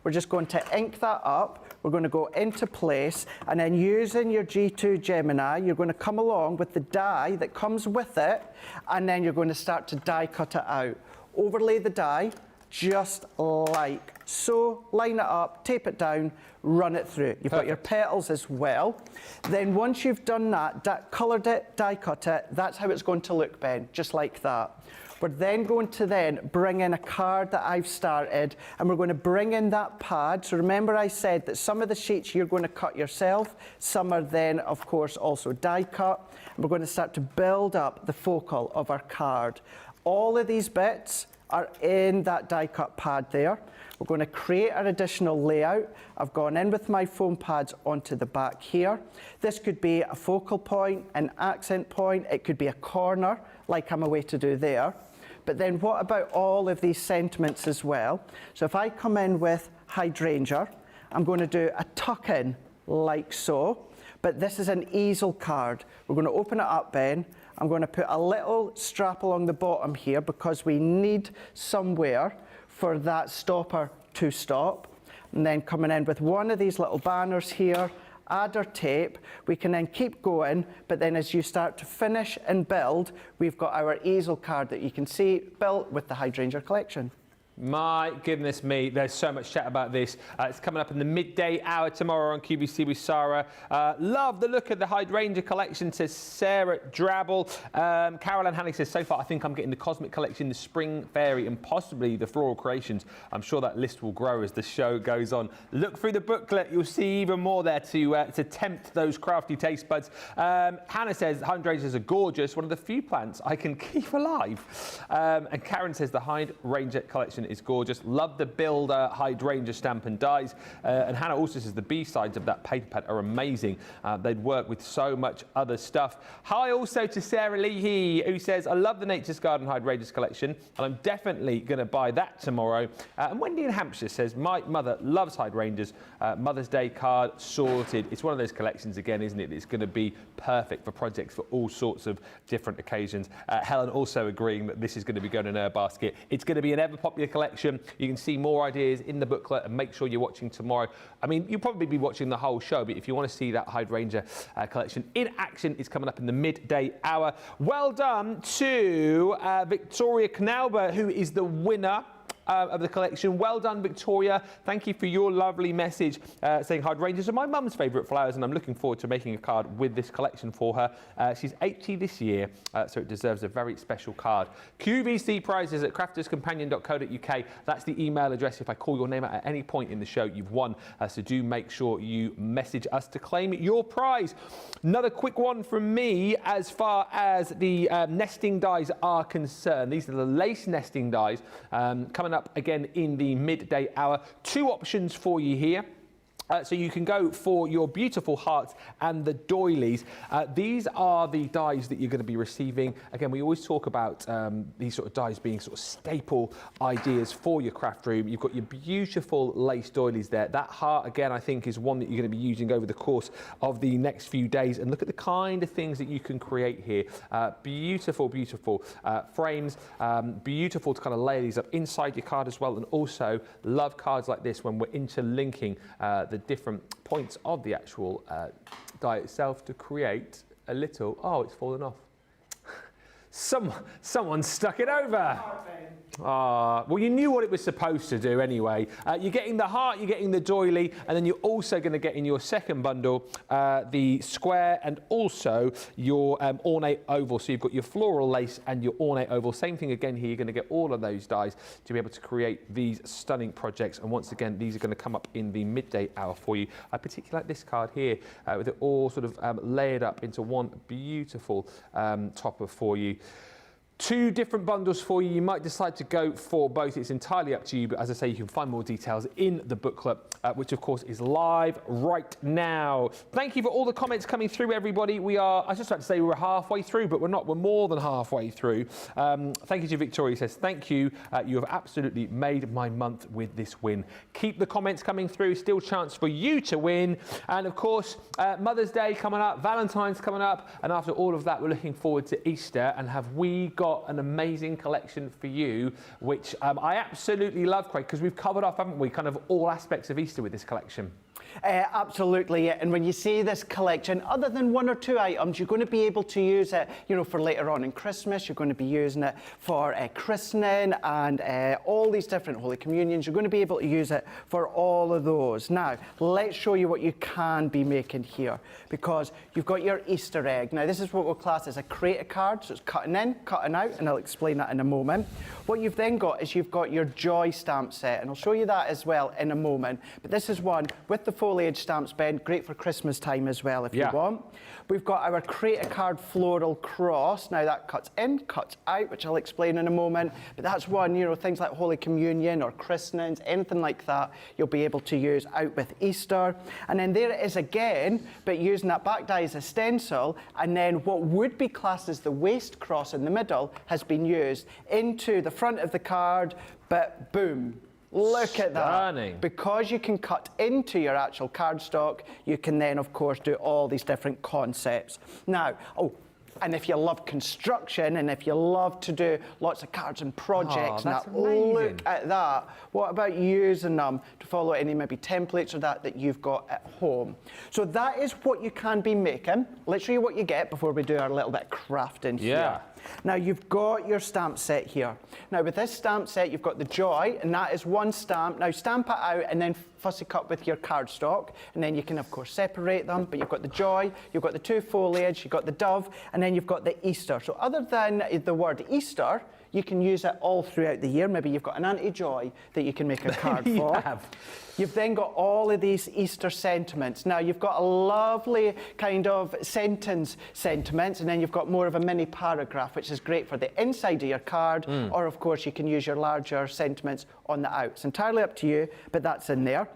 We're just going to ink that up. We're going to go into place, and then using your G2 Gemini, you're going to come along with the die that comes with it, and then you're going to start to die cut it out. Overlay the die just like so, line it up, tape it down, run it through. You've got your petals as well. Then once you've done that, coloured it, die cut it, that's how it's going to look, Ben, just like that. We're then going to bring in a card that I've started, and we're going to bring in that pad. So remember I said that some of the sheets you're going to cut yourself, some are then of course also die cut, and we're going to start to build up the focal of our card. All of these bits are in that die cut pad there. We're going to create an additional layout. I've gone in with my foam pads onto the back here. This could be a focal point, an accent point, it could be a corner, like I'm away to do there. But then what about all of these sentiments as well? So if I come in with hydrangea, I'm going to do a tuck in like so, but this is an easel card. We're going to open it up then. I'm going to put a little strap along the bottom here because we need somewhere for that stopper to stop. And then coming in with one of these little banners here, add our tape, we can then keep going, but then as you start to finish and build, we've got our easel card that you can see built with the hydrangea collection. My goodness me, there's so much chat about this. It's coming up in the midday hour tomorrow on QVC with Sara. Love the look of the hydrangea collection, says Sarah Drabble. Caroline Hanning says, so far I think I'm getting the Cosmic Collection, the Spring Fairy, and possibly the Floral Creations. I'm sure that list will grow as the show goes on. Look through the booklet, you'll see even more there to tempt those crafty taste buds. Hannah says, hydrangeas are gorgeous, one of the few plants I can keep alive. And Karen says, the hydrangea collection is gorgeous. Love the Builder hydrangea stamp and dies. And Hannah also says the B-sides of that paper pad are amazing. They'd work with so much other stuff. Hi also to Sarah Leahy, who says, I love the Nature's Garden hydrangeas collection, and I'm definitely going to buy that tomorrow. And Wendy in Hampshire says, my mother loves hydrangeas. Mother's Day card sorted. It's one of those collections again, isn't it? It's going to be perfect for projects for all sorts of different occasions. Helen also agreeing that this is going to be going in her basket. It's going to be an ever popular collection. You can see more ideas in the booklet, and make sure you're watching tomorrow. I mean, you'll probably be watching the whole show, but if you want to see that hydrangea collection in action, it's coming up in the midday hour. Well done to Victoria Knauber, who is the winner of the collection. Well done, Victoria. Thank you for your lovely message saying hydrangeas are my mum's favourite flowers, and I'm looking forward to making a card with this collection for her. She's 80 this year, so it deserves a very special card. QVC prizes at crafterscompanion.co.uk. That's the email address. If I call your name out at any point in the show, you've won. So do make sure you message us to claim your prize. Another quick one from me as far as the nesting dies are concerned. These are the lace nesting dies coming up again in the midday hour. Two options for you here. So you can go for your beautiful hearts and the doilies. These are the dies that you're going to be receiving. Again, we always talk about these sort of dies being sort of staple ideas for your craft room. You've got your beautiful lace doilies there. That heart, again, I think is one that you're going to be using over the course of the next few days. And look at the kind of things that you can create here. Beautiful, beautiful frames. Beautiful to kind of layer these up inside your card as well. And also love cards like this when we're interlinking the different points of the actual die itself to create a little, oh, it's fallen off. Someone stuck it over. Well, you knew what it was supposed to do anyway. You're getting the heart, you're getting the doily, and then you're also going to get in your second bundle the square and also your ornate oval. So you've got your floral lace and your ornate oval. Same thing again here. You're going to get all of those dies to be able to create these stunning projects. And once again, these are going to come up in the midday hour for you. I particularly like this card here with it all sort of layered up into one beautiful topper for you. Two different bundles for you. You might decide to go for both. It's entirely up to you. But as I say, you can find more details in the booklet, which of course is live right now. Thank you for all the comments coming through, everybody. We are, I was just about to say we were halfway through, but we're not. We're more than halfway through. Thank you to Victoria. Says, thank you. You have absolutely made my month with this win. Keep the comments coming through. Still chance for you to win. And of course, Mother's Day coming up, Valentine's coming up. And after all of that, we're looking forward to Easter. And have we got an amazing collection for you, which I absolutely love, Craig, because we've covered off, haven't we, kind of all aspects of Easter with this collection. Absolutely, yeah. And when you see this collection, other than 1 or 2 items, you're going to be able to use it, you know, for later on in Christmas. You're going to be using it for christening and all these different Holy Communions. You're going to be able to use it for all of those. Now, let's show you what you can be making here, because you've got your Easter egg. Now, this is what we'll class as a creative card, so it's cutting in, cutting out, and I'll explain that in a moment. What you've then got is you've got your Joy stamp set, and I'll show you that as well in a moment. But this is one with the foliage stamps, Ben, great for Christmas time as well if you want. We've got our creative card floral cross. Now that cuts in, cuts out, which I'll explain in a moment. But that's one, you know, things like Holy Communion or christenings, anything like that, you'll be able to use out with Easter. And then there it is again, but using that back die as a stencil, and then what would be classed as the waist cross in the middle has been used into the front of the card, but boom. Look at that. Because you can cut into your actual cardstock, you can then, of course, do all these different concepts. Now, and if you love construction and if you love to do lots of cards and projects, look at that. What about using them to follow any maybe templates or that you've got at home? So that is what you can be making. Let's show you what you get before we do our little bit of crafting here. Now, you've got your stamp set here. Now, with this stamp set, you've got the Joy, and that is one stamp. Now, stamp it out and then fussy cut with your cardstock, and then you can, of course, separate them. But you've got the Joy, you've got the 2 foliage, you've got the dove, and then you've got the Easter. So other than the word Easter, you can use it all throughout the year. Maybe you've got an anti-joy that you can make a card for. You've then got all of these Easter sentiments. Now, you've got a lovely kind of sentiments, and then you've got more of a mini paragraph, which is great for the inside of your card, or, of course, you can use your larger sentiments on the out. It's entirely up to you, but that's in there.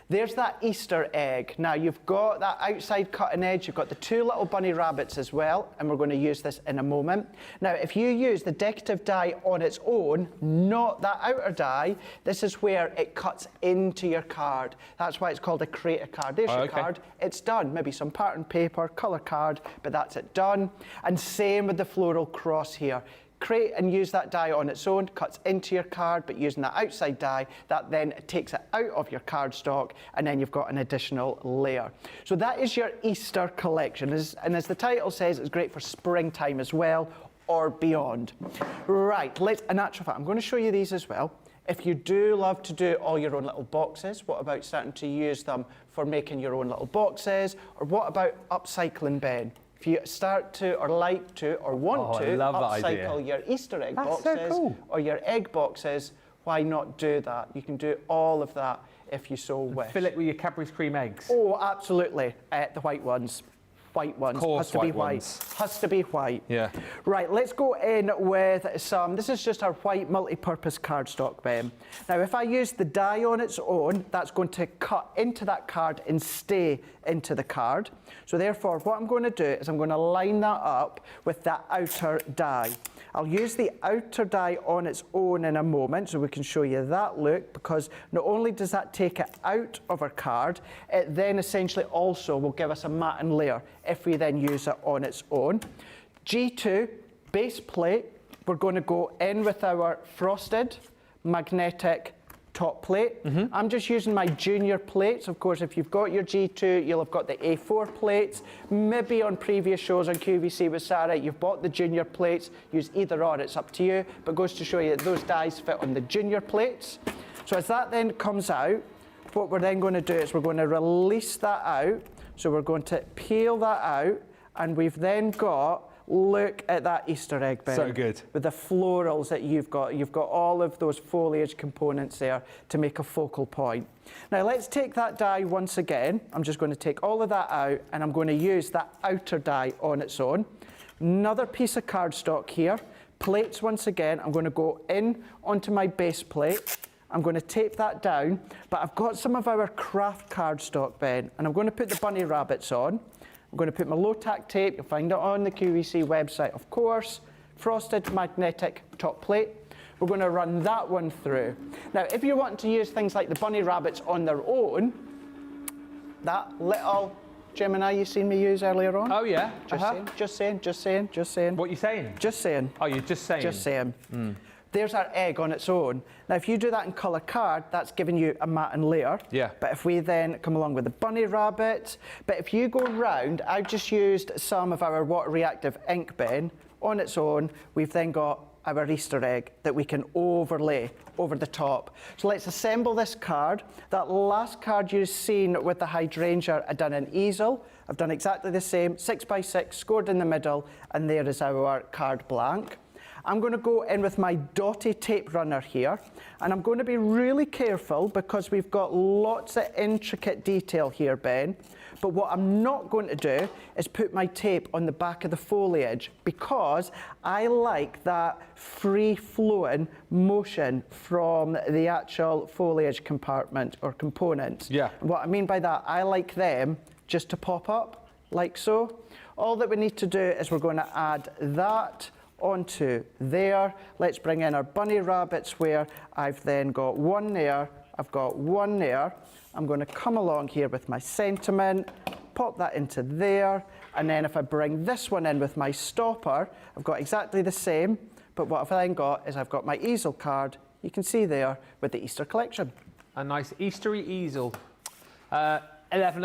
There's that Easter egg. Now, you've got that outside cutting edge. You've got the 2 little bunny rabbits as well, and we're going to use this in a moment. Now, if you use the decorative die on its own, not that outer die, this is where it cuts into your card. That's why it's called a creative card. There's your card. It's done. Maybe some pattern paper, colour card, but that's it done. And same with the floral cross here. Create and use that die on its own, cuts into your card, but using that outside die, that then takes it out of your cardstock, and then you've got an additional layer. So that is your Easter collection. And as the title says, it's great for springtime as well, or beyond. Right, in actual fact, I'm going to show you these as well. If you do love to do all your own little boxes, what about starting to use them for making your own little boxes? Or what about upcycling, Ben? If you start to, or like to, or want to upcycle your Easter egg boxes or your egg boxes, why not do that? You can do all of that if you so wish. Fill it with your Cadbury's cream eggs. Oh, absolutely. The white ones. White ones. Has to be white. Has to be white. Yeah. Right, let's go in with some. This is just our white multi-purpose cardstock, Ben. Now, if I use the die on its own, that's going to cut into that card and stay into the card. So therefore, what I'm going to do is I'm going to line that up with that outer die. I'll use the outer die on its own in a moment so we can show you that look, because not only does that take it out of our card, it then essentially also will give us a matting layer if we then use it on its own. G2 base plate, we're going to go in with our frosted magnetic top plate. I'm just using my junior plates. Of course, if you've got your G2, you'll have got the A4 plates. Maybe on previous shows on QVC with Sara, you've bought the junior plates. Use either or, it's up to you. But it goes to show you that those dies fit on the junior plates. So as that then comes out, what we're then going to do is we're going to release that out. So we're going to peel that out, and we've then got, look at that Easter egg, Ben. So good. With the florals that you've got. You've got all of those foliage components there to make a focal point. Now let's take that die once again. I'm just going to take all of that out, and I'm going to use that outer die on its own. Another piece of cardstock here. Plates once again. I'm going to go in onto my base plate. I'm going to tape that down, but I've got some of our craft cardstock, Ben, and I'm going to put the bunny rabbits on. I'm going to put my low-tack tape. You'll find it on the QVC website, of course. Frosted magnetic top plate. We're going to run that one through. Now, if you want to use things like the bunny rabbits on their own, that little Gemini you seen me use earlier on. Oh, yeah. Just saying. What are you saying? Just saying. Oh, you're just saying? Just saying. There's our egg on its own. Now, if you do that in colour card, that's giving you a matte layer. Yeah. But if we then come along with the bunny rabbit, but if you go round, I've just used some of our water reactive ink, Ben, on its own. We've then got our Easter egg that we can overlay over the top. So let's assemble this card. That last card you've seen with the hydrangea, I've done an easel. I've done exactly the same, 6x6, scored in the middle, and there is our card blank. I'm going to go in with my dotty tape runner here, and I'm going to be really careful because we've got lots of intricate detail here, Ben. But what I'm not going to do is put my tape on the back of the foliage because I like that free-flowing motion from the actual foliage compartment or components. Yeah. And what I mean by that, I like them just to pop up, like so. All that we need to do is we're going to add that onto there. Let's bring in our bunny rabbits where I've then got one there, I've got one there. I'm going to come along here with my sentiment, pop that into there, and then if I bring this one in with my stopper, I've got exactly the same, but what I've then got is I've got my easel card, you can see there, with the Easter collection. A nice Eastery easel. 11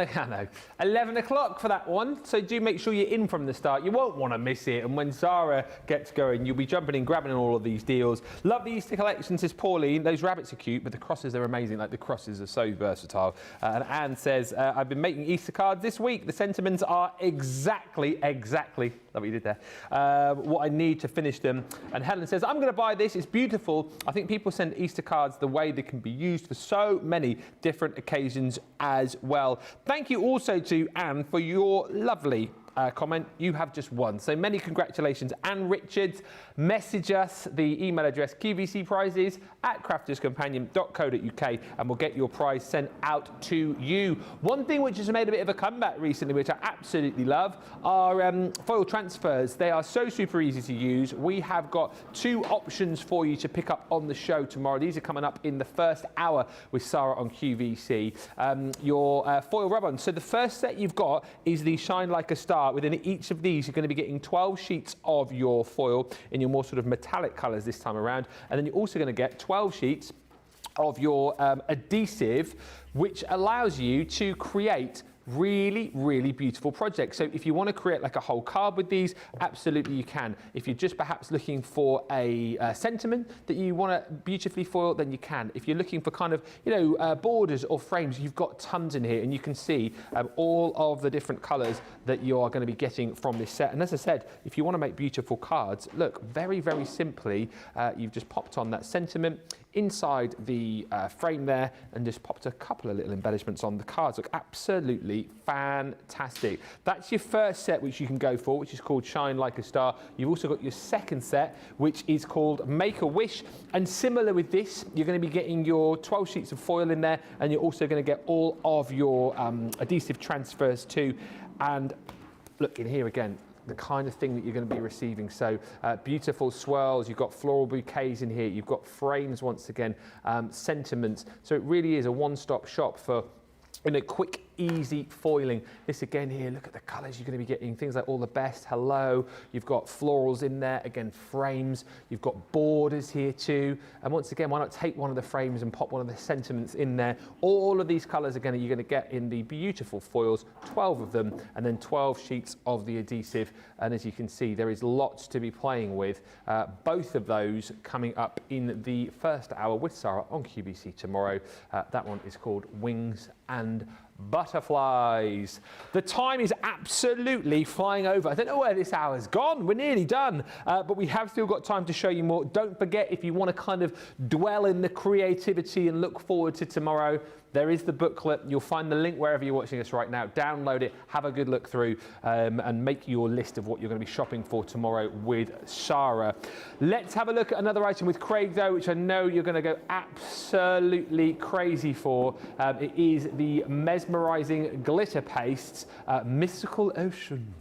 o'clock for that one, so do make sure you're in from the start. You won't want to miss it, and when Sara gets going, you'll be jumping in, grabbing all of these deals. Love the Easter collection, says Pauline. Those rabbits are cute, but the crosses are amazing. Like, the crosses are so versatile. And Anne says, I've been making Easter cards this week. The sentiments are exactly, love what you did there, what I need to finish them. And Helen says, I'm going to buy this. It's beautiful. I think people send Easter cards the way they can be used for so many different occasions as well. Thank you also to Anne for your lovely comment. You have just won. So many congratulations, Anne Richards. Message us the email address qvcprizes@crafterscompanion.co.uk and we'll get your prize sent out to you. One thing which has made a bit of a comeback recently, which I absolutely love, are foil transfers. They are so super easy to use. We have got 2 options for you to pick up on the show tomorrow. These are coming up in the first hour with Sara on QVC. Your foil rub-on. So the first set you've got is the Shine Like a Star. Within each of these, you're going to be getting 12 sheets of your foil in your more sort of metallic colours this time around. And then you're also going to get 12 sheets of your adhesive, which allows you to create really beautiful projects. So if you want to create like a whole card with these, absolutely you can. If you're just perhaps looking for a sentiment that you want to beautifully foil, then you can. If you're looking for kind of, you know, borders or frames, you've got tons in here, and you can see all of the different colors that you are going to be getting from this set. And as I said, if you want to make beautiful cards, look, very simply, you've just popped on that sentiment inside the frame there and just popped a couple of little embellishments on. The cards look absolutely fantastic. That's your first set which you can go for, which is called Shine Like a Star. You've also got your second set, which is called Make a Wish, and similar with this, you're going to be getting your 12 sheets of foil in there, and you're also going to get all of your adhesive transfers too. And look in here again, the kind of thing that you're going to be receiving. So beautiful swirls, you've got floral bouquets in here, you've got frames once again, sentiments. So it really is a one-stop shop for a quick, easy foiling. This again here, look at the colours you're going to be getting, things like All the Best, Hello, you've got florals in there, again frames, you've got borders here too, and once again, why not take one of the frames and pop one of the sentiments in there. All of these colours again you're going to get in the beautiful foils, 12 of them, and then 12 sheets of the adhesive, and as you can see, there is lots to be playing with. Both of those coming up in the first hour with Sara on QVC tomorrow. That one is called Wings and Butterflies. The time is absolutely flying over. I don't know where this hour's gone. We're nearly done, but we have still got time to show you more. Don't forget, if you want to kind of dwell in the creativity and look forward to tomorrow, there is the booklet. You'll find the link wherever you're watching us right now. Download it, have a good look through, and make your list of what you're going to be shopping for tomorrow with Sara. Let's have a look at another item with Craig, though, which I know you're going to go absolutely crazy for. It is the Mesmerizing Glitter Pastes Mystical Ocean.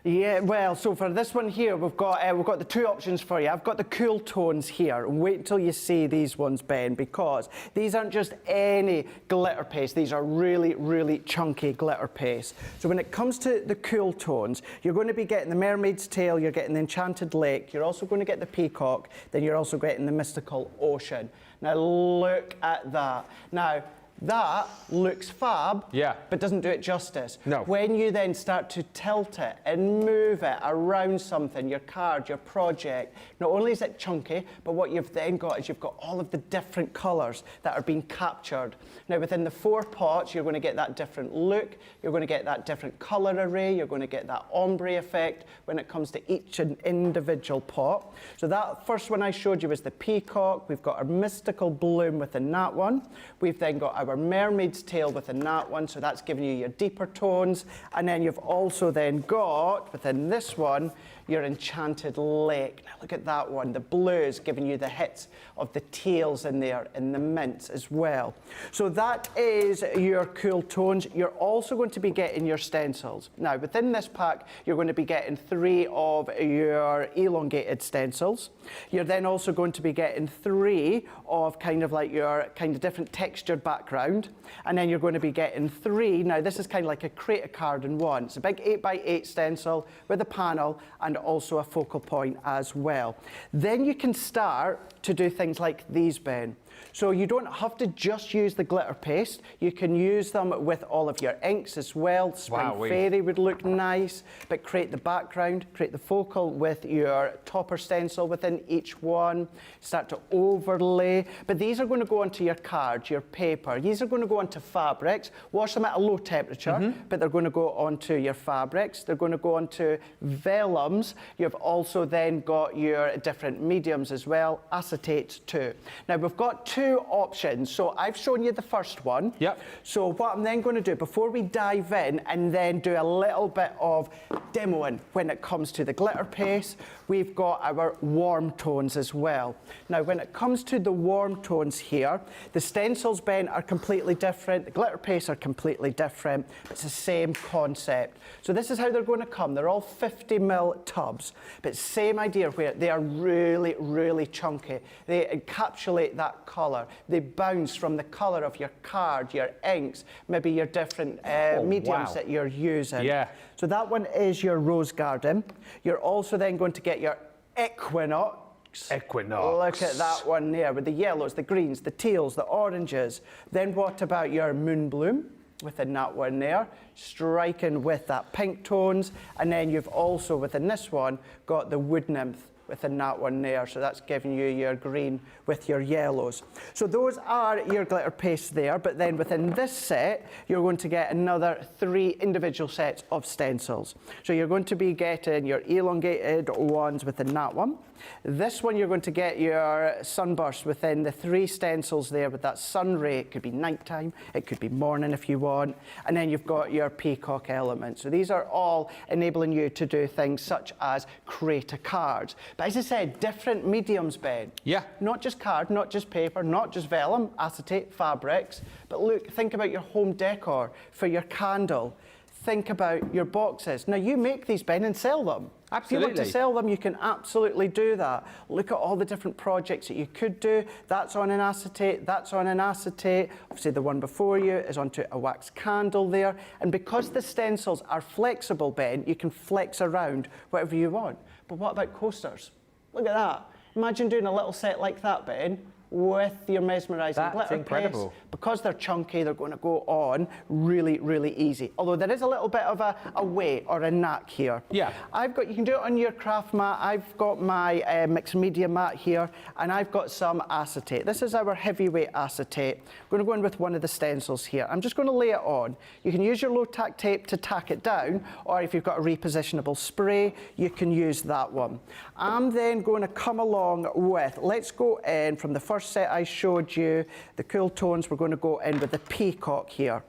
Yeah, well, so for this one here, we've got the two options for you. I've got the cool tones here. Wait until you see these ones, Ben, because these aren't just any glitter paste. These are really, really chunky glitter paste. So when it comes to the cool tones, you're going to be getting the mermaid's tail, you're getting the enchanted lake, you're also going to get the peacock, then you're also getting the mystical ocean. Now look at that. Now, that looks fab, yeah, but doesn't do it justice. No. When you then start to tilt it and move it around something, your card, your project, not only is it chunky, but what you've then got is you've got all of the different colours that are being captured. Now within the 4 pots, you're going to get that different look, you're going to get that different colour array, you're going to get that ombre effect when it comes to each and individual pot. So that first one I showed you was the peacock. We've got our mystical bloom within that one. We've then got our mermaid's tail within that one, so that's giving you your deeper tones. And then you've also then got, within this one, your enchanted lake. Now look at that one, the blues giving you the hits of the teals in there and the mints as well. So that is your cool tones. You're also going to be getting your stencils. Now within this pack, you're going to be getting 3 of your elongated stencils. You're then also going to be getting 3 of kind of like your kind of different textured background. And then you're going to be getting 3, now this is kind of like a create a card in one. It's a big 8x8 stencil with a panel and also a focal point as well. Then you can start to do things like these, Ben. So you don't have to just use the glitter paste. You can use them with all of your inks as well. Spring Fairy would look nice, but create the background, create the focal with your topper stencil within each one. Start to overlay. But these are going to go onto your cards, your paper. These are going to go onto fabrics. Wash them at a low temperature, but they're going to go onto your fabrics. They're going to go onto vellums. You've also then got your different mediums as well, acetates too. Now we've got 2 options. So I've shown you the first one. Yep. So what I'm then going to do before we dive in and then do a little bit of demoing when it comes to the glitter paste, we've got our warm tones as well. Now when it comes to the warm tones here, the stencils, Ben, are completely different. The glitter paste are completely different. It's the same concept. So this is how they're going to come. They're all 50ml tubs, but same idea where they are really, really chunky. They encapsulate that colour. They bounce from the colour of your card, your inks, maybe your different mediums that you're using. Yeah. So that one is your Rose Garden. You're also then going to get your Equinox. Equinox. Look at that one there with the yellows, the greens, the teals, the oranges. Then what about your Moon Bloom? Within that one there, striking with that pink tones. And then you've also, within this one, got the Wood Nymph within that one there. So that's giving you your green with your yellows. So those are your glitter pastes there. But then within this set, you're going to get another 3 individual sets of stencils. So you're going to be getting your elongated ones within that one. This one, you're going to get your sunburst within the 3 stencils there with that sun ray. It could be nighttime, it could be morning if you want. And then you've got your peacock element. So these are all enabling you to do things such as create a card. But as I said, different mediums, Ben. Yeah. Not just card, not just paper, not just vellum, acetate, fabrics. But look, think about your home decor for your candle. Think about your boxes. Now, you make these, Ben, and sell them. Absolutely. If you want to sell them, you can absolutely do that. Look at all the different projects that you could do. That's on an acetate, that's on an acetate. Obviously, the one before you is onto a wax candle there. And because the stencils are flexible, Ben, you can flex around whatever you want. But what about coasters? Look at that. Imagine doing a little set like that, Ben, with your mesmerizing glitter That's incredible. paste. Because they're chunky, they're going to go on really, really easy. Although there is a little bit of a weight or a knack here. Yeah. You can do it on your craft mat. I've got my mixed media mat here, and I've got some acetate. This is our heavyweight acetate. I'm going to go in with one of the stencils here. I'm just going to lay it on. You can use your low tack tape to tack it down, or if you've got a repositionable spray, you can use that one. I'm then going to come along with, let's go in from the first set I showed you, the cool tones. We're going to go in with the peacock here.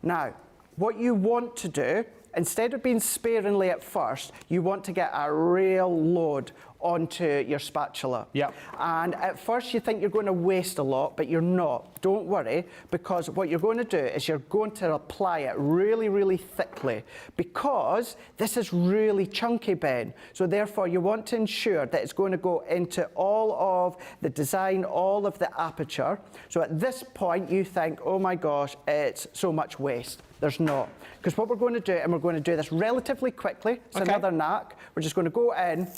Now, what you want to do, instead of being sparingly at first, you want to get a real load onto your spatula. Yep. And at first you think you're going to waste a lot, but you're not. Don't worry, because what you're going to do is you're going to apply it really, really thickly, because this is really chunky, Ben. So therefore you want to ensure that it's going to go into all of the design, all of the aperture. So at this point you think, oh my gosh, it's so much waste. There's not. Because what we're going to do, and we're going to do this relatively quickly, it's another knack. We're just going to go in,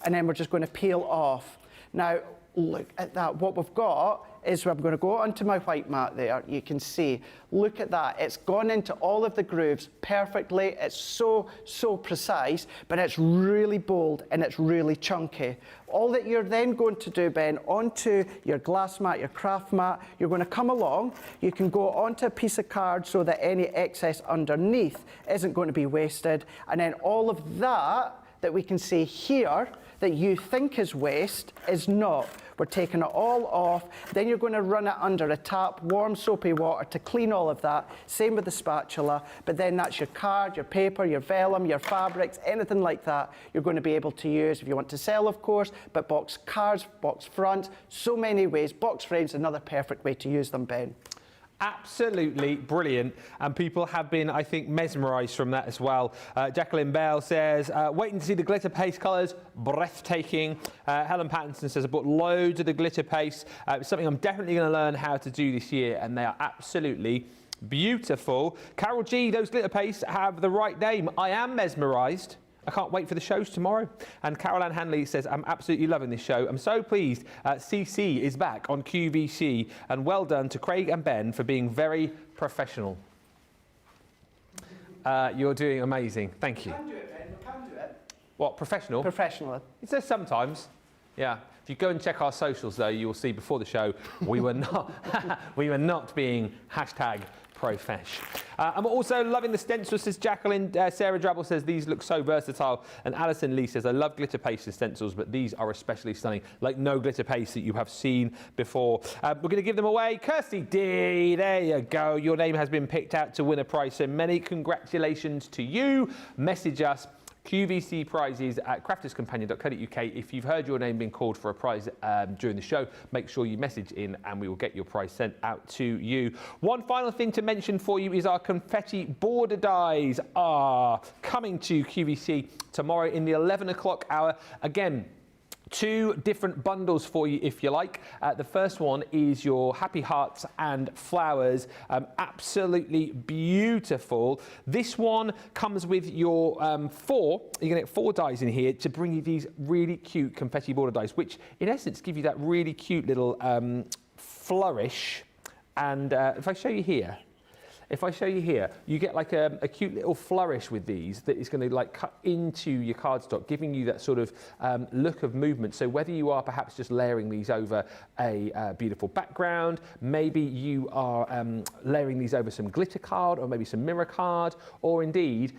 and then we're just going to peel off. Now, look at that. What we've got is I'm going to go onto my white mat there. You can see, look at that. It's gone into all of the grooves perfectly. It's so, so precise, but it's really bold and it's really chunky. All that you're then going to do, Ben, onto your glass mat, your craft mat, you're going to come along. You can go onto a piece of card so that any excess underneath isn't going to be wasted. And then all of that we can see here that you think is waste is not. We're taking it all off. Then you're going to run it under a tap, warm soapy water to clean all of that. Same with the spatula. But then that's your card, your paper, your vellum, your fabrics, anything like that you're going to be able to use if you want to sell, of course. But box cards, box fronts, so many ways. Box frames, another perfect way to use them, Ben. Absolutely brilliant, and people have been, I think, mesmerised from that as well. Jacqueline Bell says, waiting to see the glitter paste colours, breathtaking. Helen Pattinson says, I bought loads of the glitter paste. It's something I'm definitely going to learn how to do this year, and they are absolutely beautiful. Carol G, those glitter pastes have the right name. I am mesmerised. I can't wait for the shows tomorrow. And Caroline Hanley says, I'm absolutely loving this show. I'm so pleased CC is back on QVC. And well done to Craig and Ben for being very professional. You're doing amazing. Thank you. We can do it, Ben. We can do it. What, professional? Professional. It says sometimes. Yeah. If you go and check our socials, though, you will see before the show we were not, we were not being hashtag profesh. I'm also loving the stencils, says Jacqueline. Sarah Drabble says these look so versatile. And Alison Lee says, I love glitter paste and stencils, but these are especially stunning, like no glitter paste that you have seen before. We're going to give them away. Kirsty D, there you go. Your name has been picked out to win a prize, so many congratulations to you. Message us. QVC prizes at crafterscompanion.co.uk. If you've heard your name being called for a prize during the show, make sure you message in and we will get your prize sent out to you. One final thing to mention for you is our confetti border dies are coming to QVC tomorrow in the 11 o'clock hour. Again, 2 different bundles for you, if you like. The first one is your happy hearts and flowers. Absolutely beautiful. This one comes with your 4. You're going to get 4 dies in here to bring you these really cute confetti border dies, which in essence give you that really cute little flourish. And if I show you here, you get like a cute little flourish with these that is going to like cut into your cardstock, giving you that sort of look of movement. So whether you are perhaps just layering these over a beautiful background, maybe you are layering these over some glitter card or maybe some mirror card, or indeed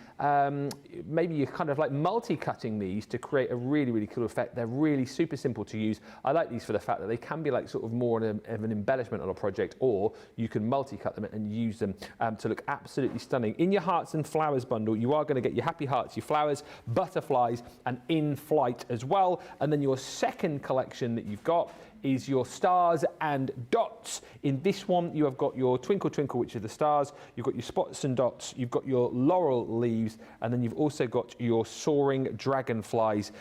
maybe you're kind of like multi-cutting these to create a really, really cool effect. They're really super simple to use. I like these for the fact that they can be like sort of more of an embellishment on a project, or you can multi-cut them and use them to look absolutely stunning. In your hearts and flowers bundle, you are going to get your happy hearts, your flowers, butterflies, and in flight as well. And then your second collection that you've got is your stars and dots. In this one, you have got your twinkle twinkle, which are the stars. You've got your spots and dots. You've got your laurel leaves, and then you've also got your soaring dragonflies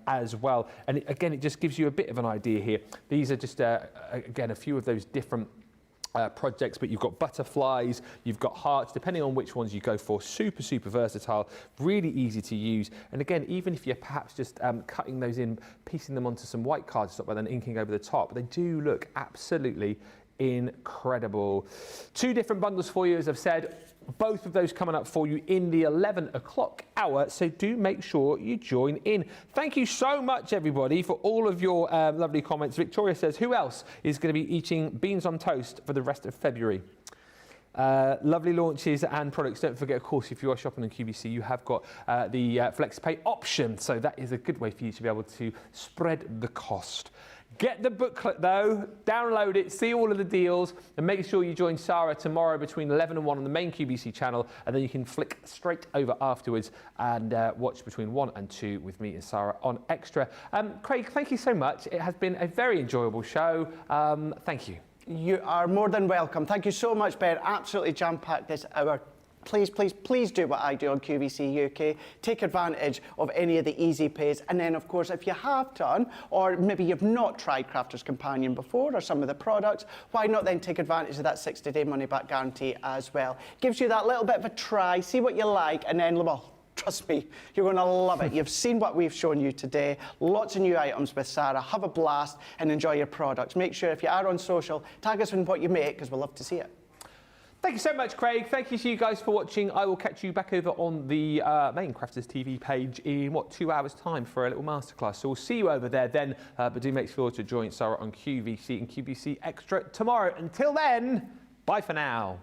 as well. And again, it just gives you a bit of an idea here. These are just again a few of those different projects, but you've got butterflies, you've got hearts, depending on which ones you go for. Super, super versatile, really easy to use. And again, even if you're perhaps just cutting those in, piecing them onto some white cardstock and then inking over the top, they do look absolutely incredible. 2 different bundles for you, as I've said. Both of those coming up for you in the 11 o'clock hour, so do make sure you join in. Thank you so much, everybody, for all of your lovely comments. Victoria says, who else is going to be eating beans on toast for the rest of February? Lovely launches and products. Don't forget, of course, if you are shopping on QVC, you have got the FlexPay option, so that is a good way for you to be able to spread the cost. Get the booklet though, download it, see all of the deals, and make sure you join Sara tomorrow between 11 and 1 on the main QVC channel, and then you can flick straight over afterwards and watch between 1 and 2 with me and Sara on Extra. Craig, thank you so much. It has been a very enjoyable show. Thank you. You are more than welcome. Thank you so much, Ben. Absolutely jam-packed this hour. Please, please, please do what I do on QVC UK. Take advantage of any of the easy pays. And then, of course, if you have done, or maybe you've not tried Crafter's Companion before, or some of the products, why not then take advantage of that 60-day money-back guarantee as well? Gives you that little bit of a try, see what you like, and then, well, trust me, you're going to love it. You've seen what we've shown you today. Lots of new items with Sara. Have a blast and enjoy your products. Make sure if you are on social, tag us in what you make, because we'll love to see it. Thank you so much, Craig. Thank you to you guys for watching. I will catch you back over on the main Crafters TV page in, 2 hours' time for a little masterclass. So we'll see you over there then, but do make sure to join Sara on QVC and QVC Extra tomorrow. Until then, bye for now.